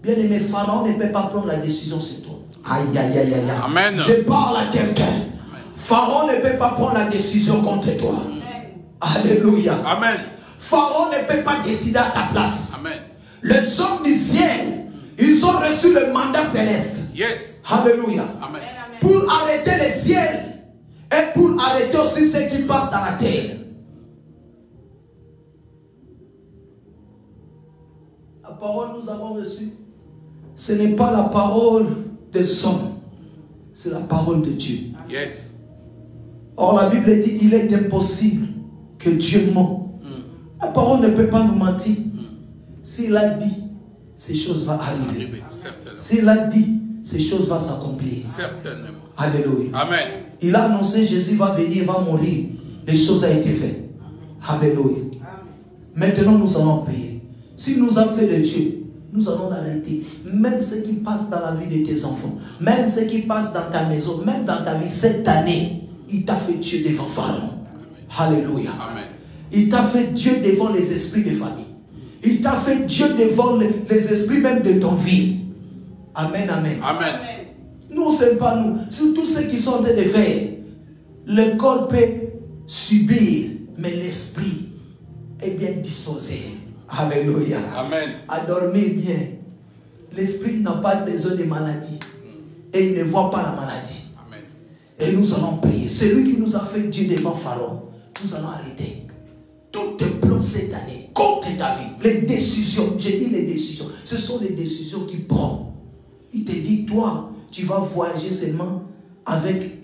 Bien aimé, Pharaon ne peut pas prendre la décision sur toi. Aïe, aïe, aïe, aïe. Amen. Je parle à quelqu'un. Pharaon ne peut pas prendre la décision contre toi. Alléluia. Amen. Pharaon ne peut pas décider à ta place. Amen. Les hommes du ciel, ils ont reçu le mandat céleste. Yes. Alléluia. Amen. Pour arrêter les ciels et pour arrêter aussi ce qui passe dans la terre. La parole que nous avons reçue, ce n'est pas la parole des hommes, c'est la parole de Dieu. Yes. Or la Bible dit, il est impossible que Dieu ment. La parole ne peut pas nous mentir. S'il a dit, ces choses vont arriver. S'il a dit, ces choses vont s'accomplir. Certainement. Alléluia. Amen. Il a annoncé Jésus va venir, va mourir. Les choses ont été faites. Alléluia. Maintenant, nous allons prier. Si nous avons fait le Dieu, nous allons l'arrêter. Même ce qui passe dans la vie de tes enfants, même ce qui passe dans ta maison, même dans ta vie cette année, il t'a fait Dieu devant Pharaon. Alléluia. Amen. Il t'a fait Dieu devant les esprits de famille. Il t'a fait Dieu devant les esprits même de ton vie. Amen, amen. Amen. Nous, ce n'est pas nous. Surtout ceux qui sont en train de faire. Le corps peut subir, mais l'esprit est bien disposé. Alléluia. Amen. À dormir bien. L'esprit n'a pas besoin de maladie. Et il ne voit pas la maladie. Amen. Et nous allons prier. Celui qui nous a fait Dieu devant Pharaon, nous allons arrêter. Tous tes plans cette année, contre ta vie, les décisions, j'ai dit les décisions, ce sont les décisions qui prend. Il te dit, toi, tu vas voyager seulement avec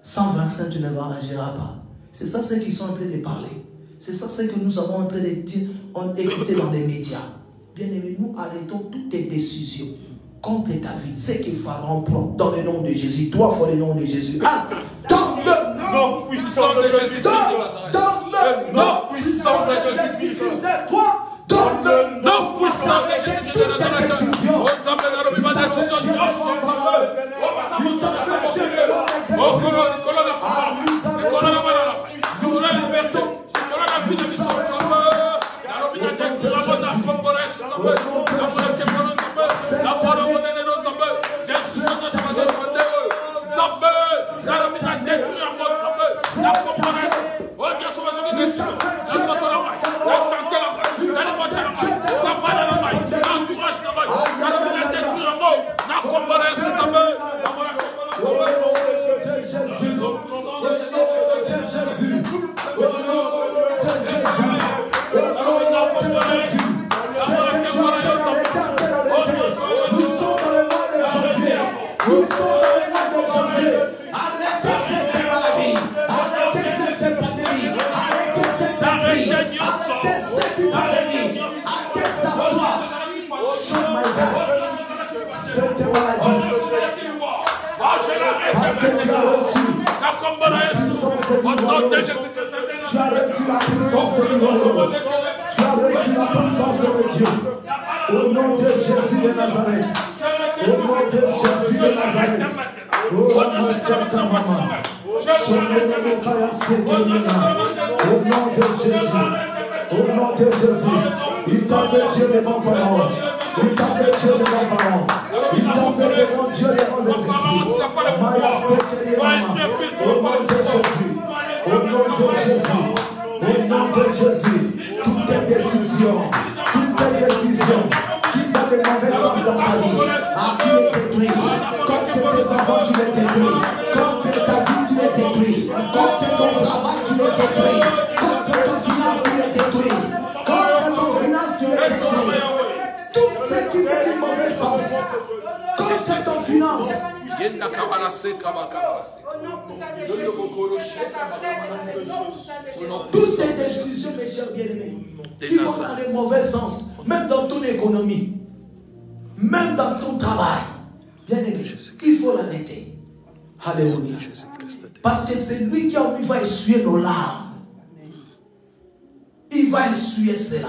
125, tu ne voyageras pas. C'est ça ceux qui sont en train de parler. C'est ça ce que nous sommes en train de dire, écouter dans les médias. Bien aimé, nous arrêtons toutes tes décisions contre ta vie. Ce que Pharaon prend dans le nom de Jésus. 3 fois le nom de Jésus. Dans le nom puissant de Jésus. Dans le nom puissant de Jésus. Dans le nom puissant de Jésus. Toutes tes décisions. Parce que tu as reçu la puissance du royaume. Tu as reçu la puissance de Dieu. Au nom de Jésus de Nazareth. Au nom de Jésus de Nazareth. Au nom de Jésus. Au nom de Jésus. Il t'a fait Dieu devant Pharaon. Il t'a fait Dieu devant Pharaon. Il t'a fait devant Dieu devant les esprits. Au nom de Jésus. Au nom de Jésus. Au nom de Jésus. Toutes tes décisions qui font de mauvais sens dans ta vie, tu les détruis. Contre tes enfants, tu les détruis. Contre ta vie, tu les détruis. Contre ton travail, tu les détruis. Contre ton finance, tu les détruis. Contre ton finance, tu les détruis. Tout ce qui vient du mauvais sens, contre ton finance. Toutes tes décisions, mes chers bien-aimés, qui vont dans le mauvais sens, même dans ton économie, même dans ton travail, bien-aimé, il faut l'arrêter. Alléluia. Parce que c'est lui qui va essuyer nos larmes. Il va essuyer cela.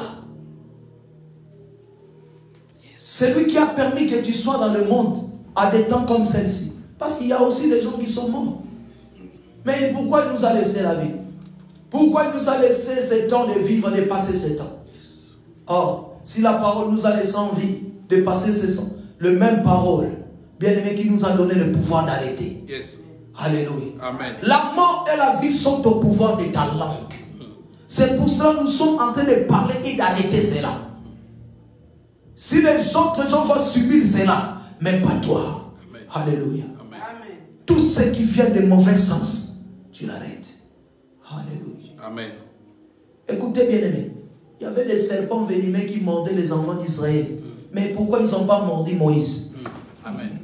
C'est lui qui a permis que tu sois dans le monde à des temps comme celle-ci. Parce qu'il y a aussi des gens qui sont morts. Mais pourquoi il nous a laissé la vie? Pourquoi il nous a laissé ce temps de vivre, de passer ce temps? Or, si la parole nous a laissé envie de passer ce temps, le même parole, bien aimé, qui nous a donné le pouvoir d'arrêter. Yes. Alléluia. Amen. La mort et la vie sont au pouvoir de ta langue. C'est pour cela que nous sommes en train de parler et d'arrêter cela. Si les autres gens vont subir cela, mais pas toi. Amen. Alléluia. Amen. Tout ce qui vient de mauvais sens, tu l'arrêtes. Alléluia. Amen. Écoutez bien aimé, il y avait des serpents venimeux qui mordaient les enfants d'Israël. Mais pourquoi ils n'ont pas mordu Moïse? Amen.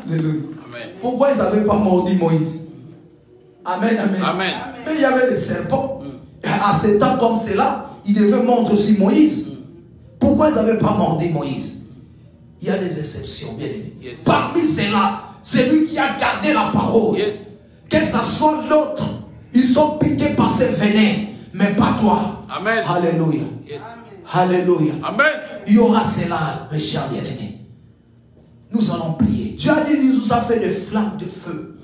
Alléluia. Amen. Pourquoi ils n'avaient pas mordu Moïse? Amen, amen. Amen. Mais il y avait des serpents. À ce temps comme cela, ils devaient montrer sur Moïse. Pourquoi ils n'avaient pas mordu Moïse? Il y a des exceptions, bien aimés. Yes. Parmi ceux-là, celui qui a gardé la parole, yes. Que ce soit l'autre, ils sont piqués par ces venins, mais pas toi. Amen. Alléluia. Yes. Alléluia. Amen. Il y aura cela, mes chers bien-aimés. Nous allons prier. Dieu a dit, il nous a fait des flammes de feu.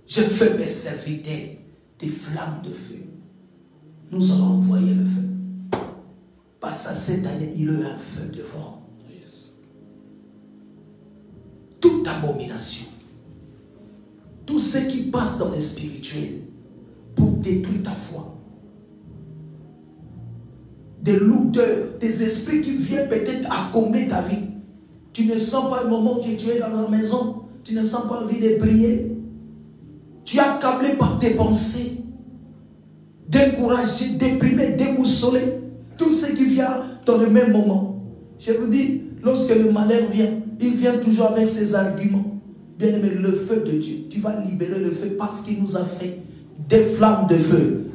Je fais mes serviteurs des flammes de feu. Nous allons envoyer le feu. Parce que cette année, il y a un feu devant. Yes. Toute abomination, tout ce qui passe dans le spirituel pour détruire ta foi, des lourdeurs, des esprits qui viennent peut-être accommoder ta vie. Tu ne sens pas le moment où tu es dans la maison, tu ne sens pas envie de prier. Tu es accablé par tes pensées, découragé, déprimé, déboussolé. Tout ce qui vient dans le même moment. Je vous dis, lorsque le malheur vient, il vient toujours avec ses arguments. Bien aimé, le feu de Dieu, tu vas libérer le feu parce qu'il nous a fait des flammes de feu.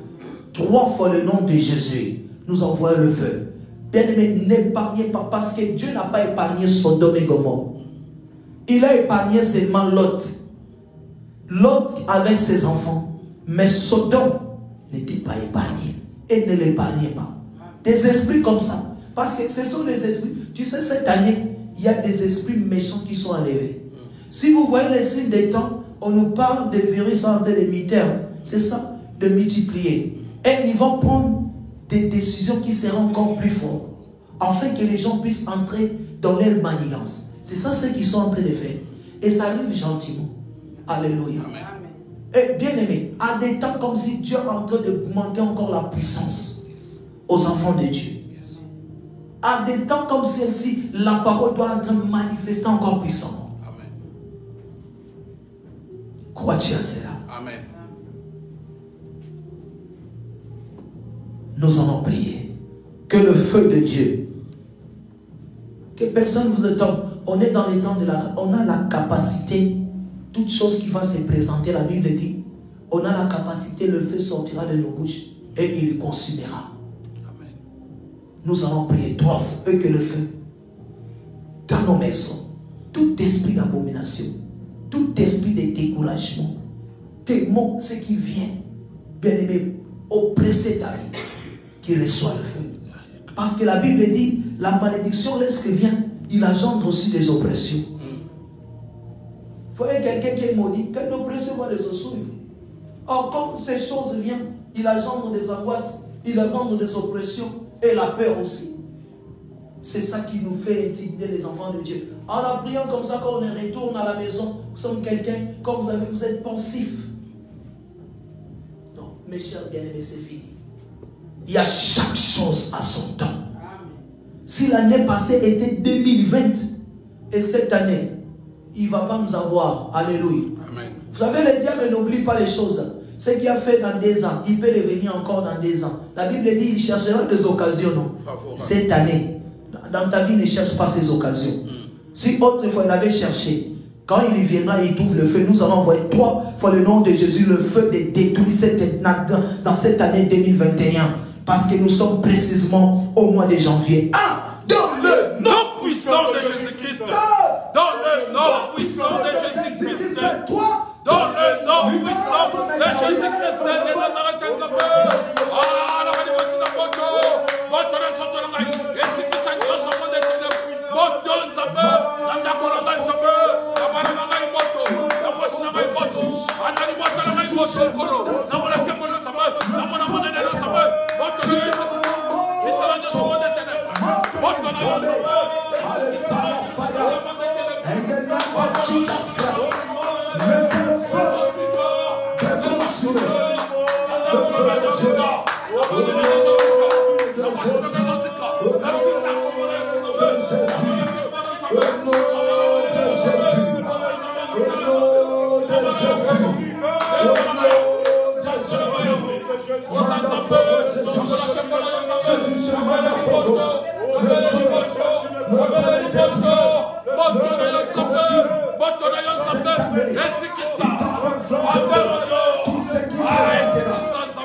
3 fois le nom de Jésus, nous envoie le feu. Bien aimé, n'épargnez pas parce que Dieu n'a pas épargné Sodome et Gomorrhe. Il a épargné seulement Lot. Lot avec ses enfants. Mais Sodome n'était pas épargné. Et ne l'épargnait pas. Des esprits comme ça. Parce que ce sont des esprits. Tu sais, cette année, il y a des esprits méchants qui sont enlevés. Si vous voyez les signes des temps, on nous parle de virus en train de muter. C'est ça, de multiplier. Et ils vont prendre des décisions qui seront encore plus fortes. Afin que les gens puissent entrer dans leur manigance. C'est ça ce qu'ils sont en train de faire. Et ça arrive gentiment. Alléluia. Amen. Et bien aimé, à des temps comme si Dieu est en train d'augmenter encore la puissance aux enfants de Dieu. À des temps comme celle-ci, la parole doit être manifestée encore puissamment. Amen. Crois-tu à cela? Amen. Nous allons prier. Que le feu de Dieu, que personne ne vous étonne. On est dans les temps de la... On a la capacité, toute chose qui va se présenter, la Bible dit, on a la capacité, le feu sortira de nos bouches et il le consumera. Amen. Nous allons prier 3 fois et que le feu, dans nos maisons, tout esprit d'abomination, tout esprit de découragement, démon, ce qui vient, bien aimé, oppresser ta vie, qui reçoit le feu. Parce que la Bible dit, la malédiction, lorsqu'elle vient, il engendre aussi des oppressions. Vous voyez quelqu'un qui est maudit, quelle oppression va les suivre? Or, quand ces choses viennent, il engendre des angoisses, il engendre des oppressions et la peur aussi. C'est ça qui nous fait intimider les enfants de Dieu. En la priant comme ça, quand on retourne à la maison, nous sommes quelqu'un, comme vous êtes pensif. Donc, mes chers bien-aimés, c'est fini. Il y a chaque chose à son temps. Si l'année passée était 2020 et cette année, il ne va pas nous avoir. Alléluia. Amen. Vous savez, le diable n'oublie pas les choses. Ce qu'il a fait dans 2 ans, il peut revenir encore dans 2 ans. La Bible dit qu'il cherchera des occasions. Non? Cette année, dans ta vie, ne cherche pas ces occasions. Si autrefois il avait cherché, quand il viendra, il trouve le feu. Nous allons envoyer 3 fois le nom de Jésus, le feu de détruire dans cette année 2021. Parce que nous sommes précisément au mois de janvier. Dans le nom puissant de Jésus-Christ. Dans le nom puissant de Jésus-Christ. Dans le nom puissant de Jésus-Christ de Nazareth.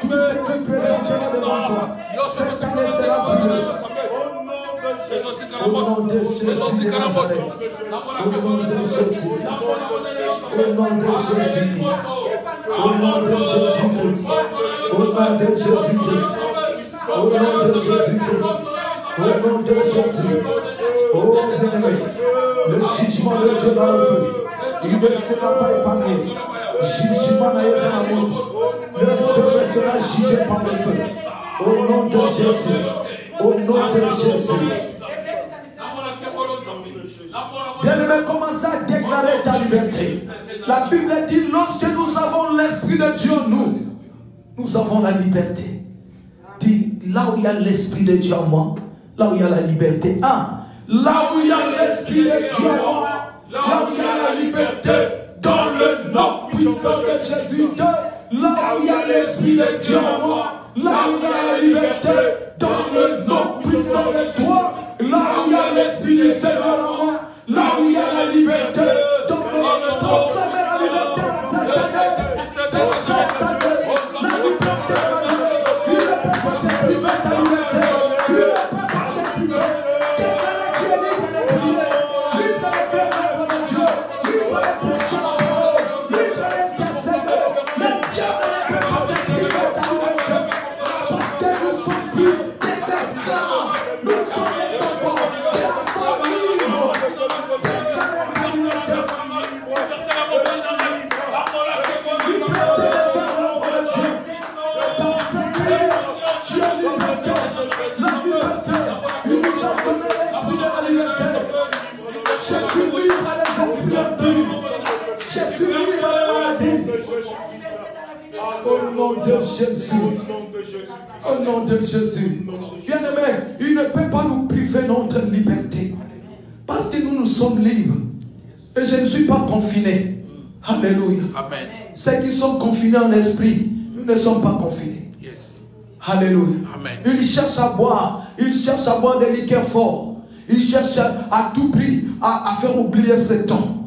Tout ce qui Jésus de Nazareth. Au nom de Jésus. Au nom de Jésus-Christ. Au nom de Jésus-Christ. Au nom de Jésus-Christ. Au nom de Jésus-Christ. Au nom de Jésus. Oh bien-aimé, le jugement de Dieu dans le feu, il ne sera pas épargné. Jugement n'a pas la mort. Le Seigneur sera jugé par le feu. Au nom de Jésus. Au nom de Jésus. Bien-aimé, commencez à déclarer ta liberté. La Bible dit, lorsque nous avons l'Esprit de Dieu, nous avons la liberté. Dis, là où il y a l'Esprit de Dieu en moi, là où il y a la liberté. Là où il y a l'Esprit de Dieu en moi, là où il y a la liberté, dans le nom puissant de Jésus. Là où il y a l'Esprit de Dieu en moi, là où il y a la liberté, dans le nom puissant de toi. Là où il y a l'Esprit du Seigneur en moi, là où il y a la liberté, dans le nom. Proclamez la liberté dans cette année. Dans cette année, la liberté de la liberté. Lui ne peut pas te priver ta liberté. Lui ne peut pas te priver. Dieu libre de priver. Lui peut le faire rêver de Dieu. Lui peut le prêcher la parole. Lui peut l'intercéder. Le diable ne peut pas te priver ta liberté. Parce que nous sommes plus des esclaves. Nous sommes des enfants de la femme libre. Déclarez ta liberté. Liberté de faire l'œuvre de Dieu. Dans cette année, Dieu liberté. La liberté. Il nous a donné l'esprit de la liberté. Je suis libre des esprits impurs. Je suis libre des maladies. Au nom de Jésus. Au nom de Jésus. Bien-aimé, il ne peut pas nous priver de notre liberté. Parce que nous sommes libres. Et je ne suis pas confiné. Alléluia. Amen. Ceux qui sont confinés en esprit, nous ne sommes pas confinés. Yes. Alléluia. Amen. Ils cherchent à boire. Ils cherchent à boire des liqueurs forts. Ils cherchent à tout prix à faire oublier ce temps.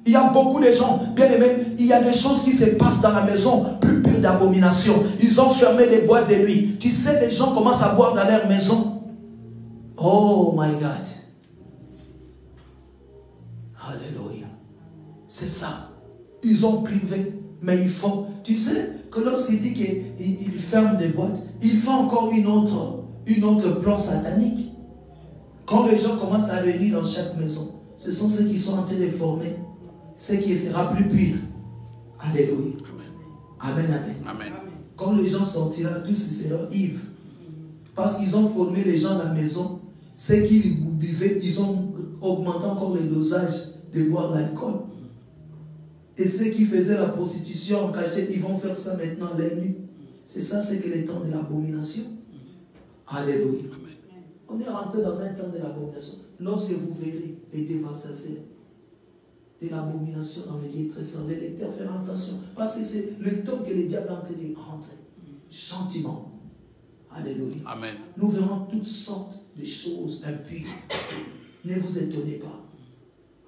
Il y a beaucoup de gens, bien aimés, il y a des choses qui se passent dans la maison, plus pire d'abomination. Ils ont fermé des boîtes de nuit. Tu sais, les gens commencent à boire dans leur maison. Oh my God. Alléluia. C'est ça. Ils ont privé. Mais il faut. Tu sais que lorsqu'il dit qu'il ferme des boîtes, il fait encore une autre plan satanique. Quand les gens commencent à venir dans chaque maison, ce sont ceux qui sont en train de former ce qui sera plus pire. Alléluia. Amen, amen. Amen. Quand les gens sortiront, tous seront ivres. Parce qu'ils ont formé les gens à la maison. Ceux qui buvaient, ils ont augmenté encore le dosage de boire l'alcool. Et ceux qui faisaient la prostitution en cachette, ils vont faire ça maintenant la nuit. C'est ça, c'est que le temps de l'abomination. Alléluia. On est rentré dans un temps de l'abomination. Lorsque vous verrez les dévastateurs de l'abomination dans les lieux très saints, les lecteurs, faire attention. Parce que c'est le temps que le diable est en train de rentrer. Gentiment. Alléluia. Amen. Nous verrons toutes sortes de choses impures. Ne vous étonnez pas.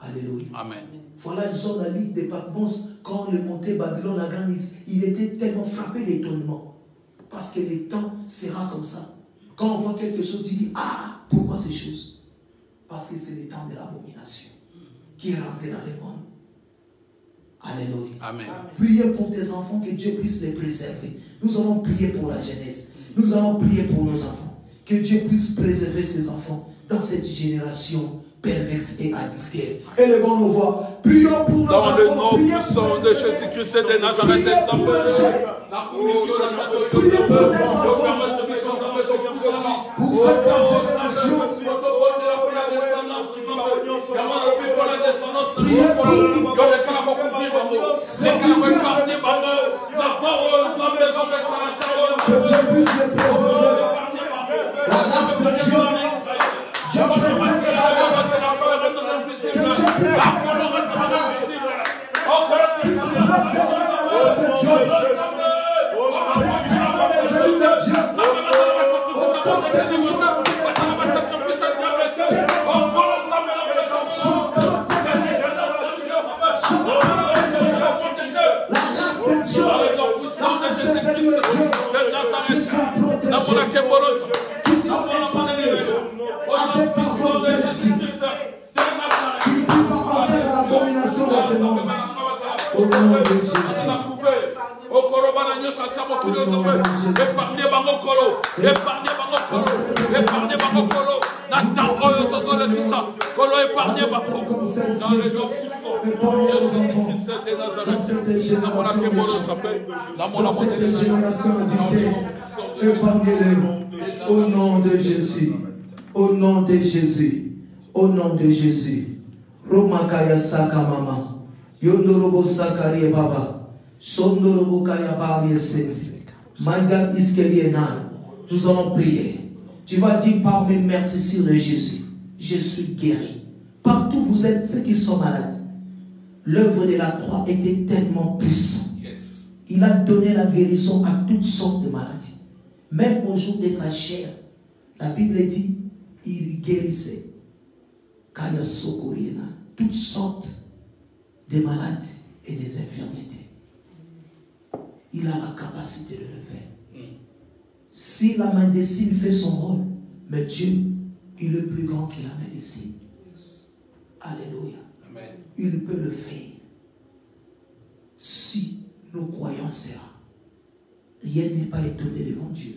Alléluia. Amen. Voilà Jean la Ligue des Patmos, quand le montait Babylone à Grande, il était tellement frappé d'étonnement. Parce que le temps sera comme ça. Quand on voit quelque chose, il dit, ah, pourquoi ces choses? Parce que c'est le temps de l'abomination qui est rentré dans le monde. Alléluia. Amen. Priez pour tes enfants, que Dieu puisse les préserver. Nous allons prier pour la jeunesse. Nous allons prier pour nos enfants. Que Dieu puisse préserver ses enfants dans cette génération perverse et adultère. Élevons nos voix. Prions pour nos enfants. Dans le nom puissant de Jésus-Christ et de Nazareth, la commission de priez pour tes enfants. Pour cette génération. Que Dieu puisse les préserver. La race de Dieu. Dieu préserve sa race. Que Dieu puisse préserver sa race. Puisse préserver la race de Dieu. Préserver les élus de Dieu. Autant que nous sommes en Au nom de Jésus, au nom de Jésus, au nom de Jésus. Romakaya Sakamama, Yondorobo Sakari Baba, Sondorobo Kaya Bari Sensi, Manga Iskeliena. Nous allons prier. Tu vas dire par mes meurtrissures de Jésus, je suis guéri. Partout vous êtes ceux qui sont malades. L'œuvre de la croix était tellement puissante. Il a donné la guérison à toutes sortes de maladies. Même au jour de sa chair, la Bible dit, il guérissait. Kaya Sokorina, toutes sortes de maladies et des infirmités. Il a la capacité de le faire. Si la médecine fait son rôle, mais Dieu, il est plus grand que la médecine. Alléluia. Amen. Il peut le faire. Si nous croyons cela, rien n'est pas étonné devant Dieu.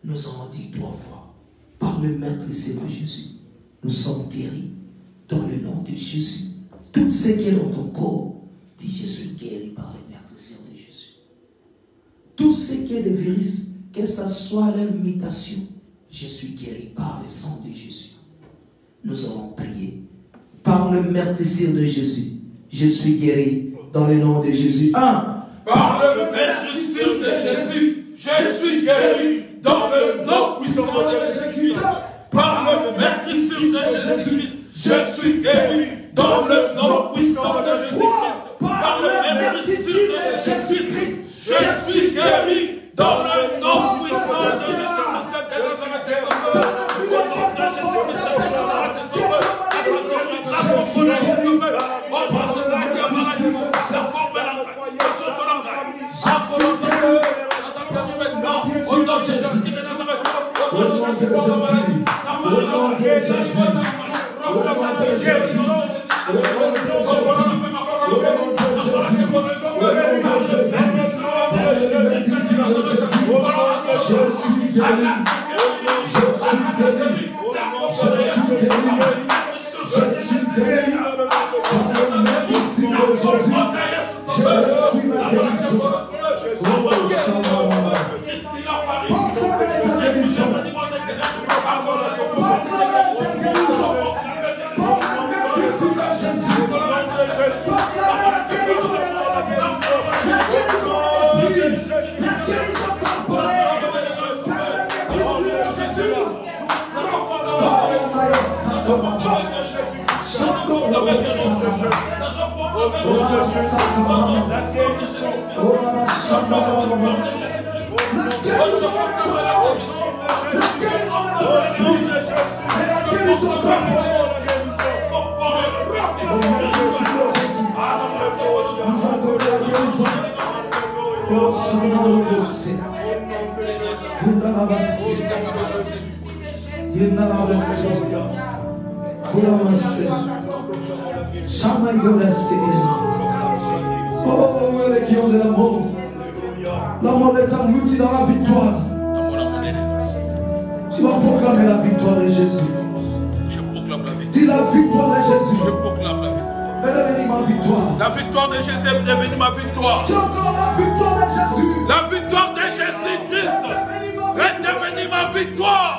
Nous avons dit 3 fois, par le meurtrissure de Jésus, nous sommes guéris dans le nom de Jésus. Tout ce qui est dans ton corps, dit je suis guéri par le meurtrissure de Jésus. Tout ce qui est de virus, que ce soit leur mutation, je suis guéri par le sang de Jésus. Nous allons prier. Par le meurtrissure de Jésus, je suis guéri dans le nom de Jésus. Par le meurtrissure de Jésus, je suis guéri dans le nom puissant de Jésus-Christ. Par le meurtrissure de Jésus-Christ, je suis guéri dans le nom puissant de Jésus-Christ. Par le meurtrissure de Jésus-Christ, je suis guéri dans le nom puissant de Jésus-Christ. Oh, les qui ont de l'amour. L'amour est englouti dans la victoire. Tu vas proclamer la victoire de Jésus. Je proclame la victoire. Dis la victoire de Jésus. Je proclame la victoire. Elle est devenue ma victoire. La victoire de Jésus est devenue ma victoire. Tu encore la victoire de Jésus. La victoire de Jésus-Christ est devenue ma victoire.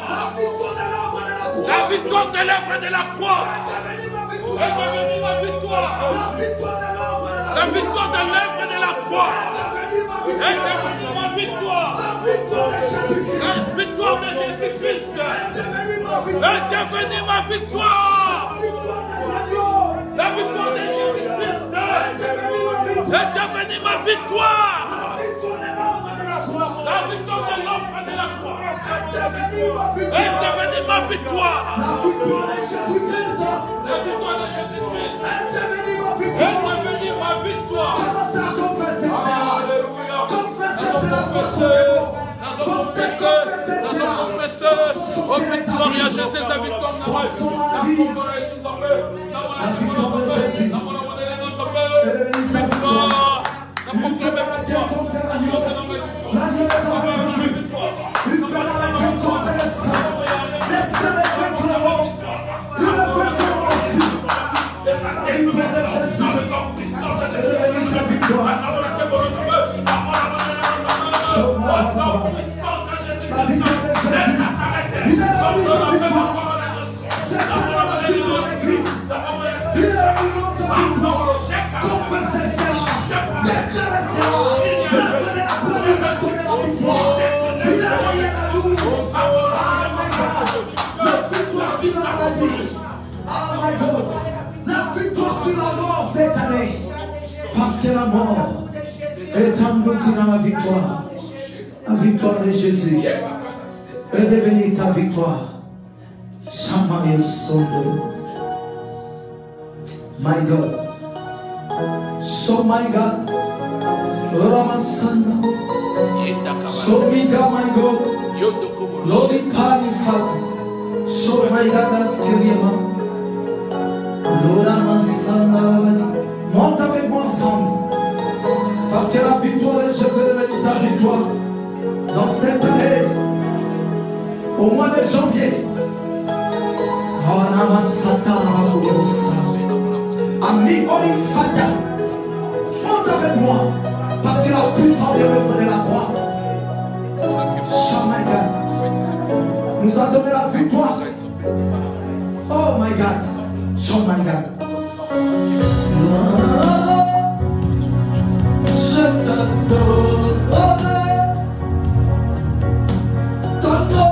La victoire de l'œuvre de la croix est devenue ma victoire. La victoire de l'œuvre de la croix est devenue ma victoire. La victoire de Jésus-Christ est devenue ma victoire. La victoire de Jésus-Christ est devenue ma victoire. La victoire de l'œuvre de la croix est devenue ma victoire. La victoire de Jésus-Christ est devenue ma victoire. Alléluia. Oh, victoire, il y a Jésus, sa victoire. La victoire de Jésus. Parce que la mort est engloutie dans la victoire. La victoire de Jésus est devenue ta victoire. Shama Sondo. My God. So my God. Ramasanda. So my God, my God. Lord, Father. So my God, Askeriema. Lord, Ramasanda. Monte avec moi ensemble. Parce que la victoire de Jésus est devenue ta victoire. Dans cette année, au mois de janvier, Ami Olifata, monte avec moi. Parce que la puissance de Dieu de la croix nous a donné la victoire. Oh my God. Oh my God. Je t'adore, ton nom,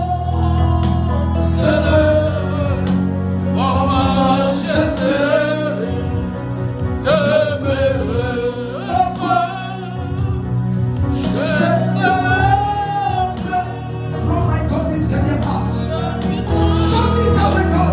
c'est le majesté de mes rêves. Je célèbre, oh my God, this can be up. Show me how we go.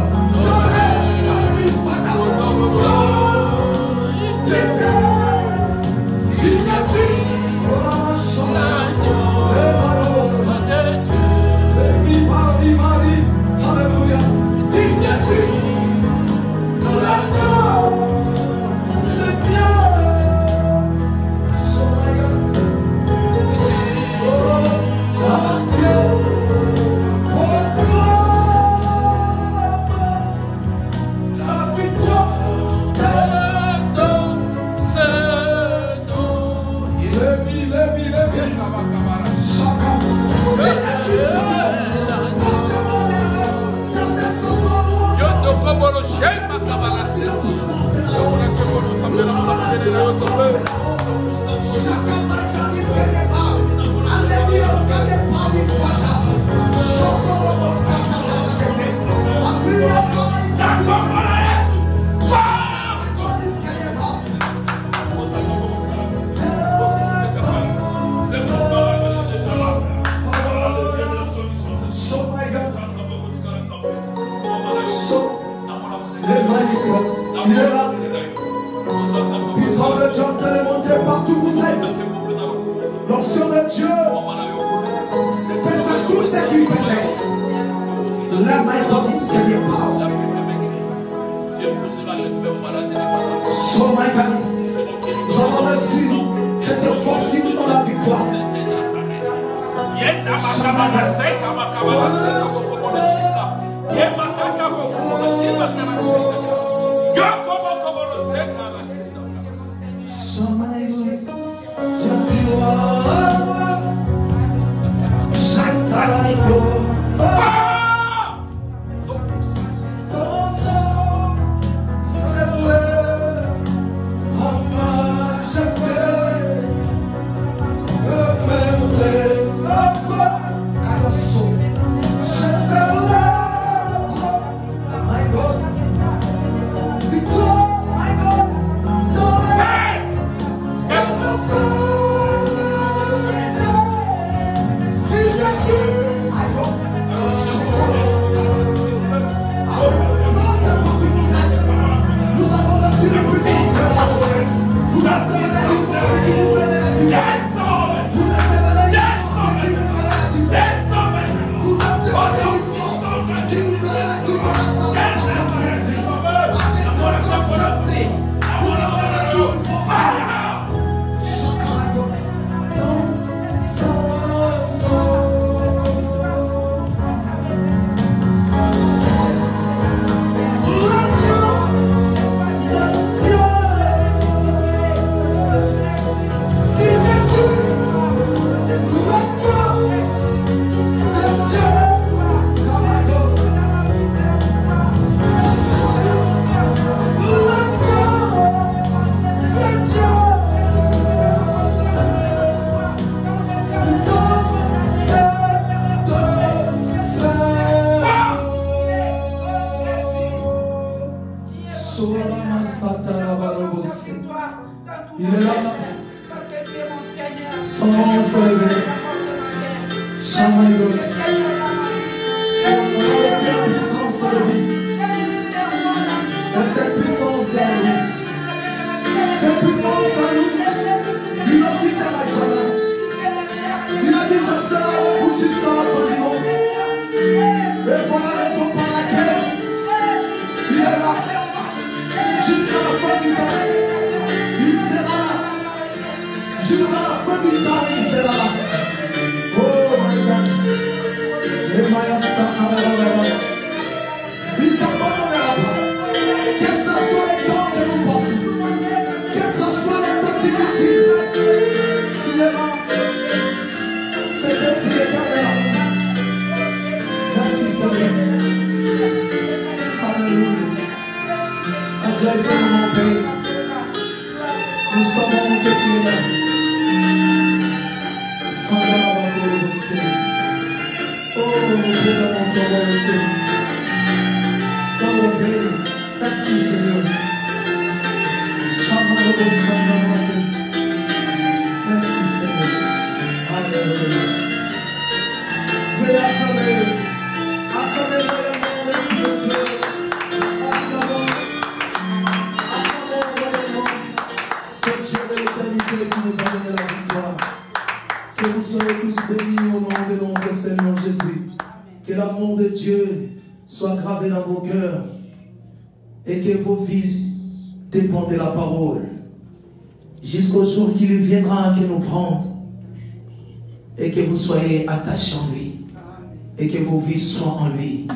Il est là. Parce que tu es mon Seigneur. Son nom s'est levé. Chamaïlo. Cette puissance est levée. Et cette puissance est levée. Cette puissance à nous. Il a dit qu'à la jamais. Il a dit je serai avec vous jusqu'à la fin du monde. Et voilà la raison par laquelle il est là. Jusqu'à la fin du temps. Il sera là. Jusqu'à la fin du temps, il sera là. Oh my God. Les Mayas Sakarababa. Il t'abandonnera pas. Que ce soit les temps que nous passons. Que ce soit les temps difficiles. Il est là. C'est l'esprit éternel. Merci Seigneur. Alléluia. Adressez-nous mon Père. Nous savons que tu es là. Sans la volonté. Oh, mon Père, mon volonté. Oh, Père. Merci Seigneur. Merci Seigneur. Alléluia. Veuillez acclamer. Acclamez le nom de Dieu. Acclamons. Acclamons le nom. C'est Dieu de l'éternité qui nous a donné la victoire. Que vous soyez tous bénis au nom de notre Seigneur Jésus. Que l'amour de Dieu soit gravé dans vos cœurs et que vos vies dépendent de la parole jusqu'au jour qu'il viendra que nous prendre et que vous soyez attachés en lui et que vos vies soient en lui.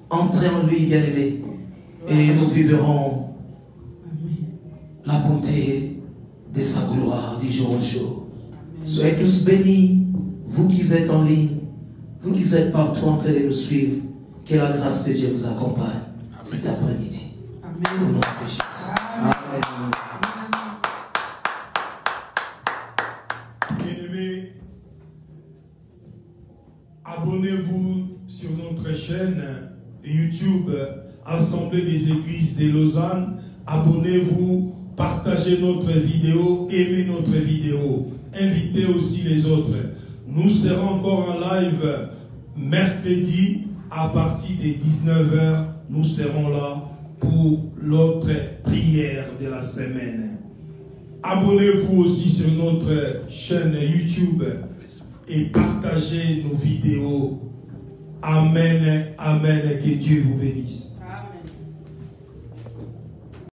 Entrez en lui, bien-aimés, et nous vivrons la bonté de sa gloire du jour au jour. Soyez tous bénis, vous qui êtes en ligne, vous qui êtes partout en train de nous suivre. Que la grâce de Dieu vous accompagne cet après-midi. Au nom de Jésus. Amen. Bien-aimés, abonnez-vous sur notre chaîne YouTube Assemblée des Églises de Lausanne. Abonnez-vous, partagez notre vidéo, aimez notre vidéo, invitez aussi les autres. Nous serons encore en live mercredi à partir de 19h. Nous serons là pour l'autre prière de la semaine. Abonnez-vous aussi sur notre chaîne YouTube et partagez nos vidéos. Amen, amen, que Dieu vous bénisse.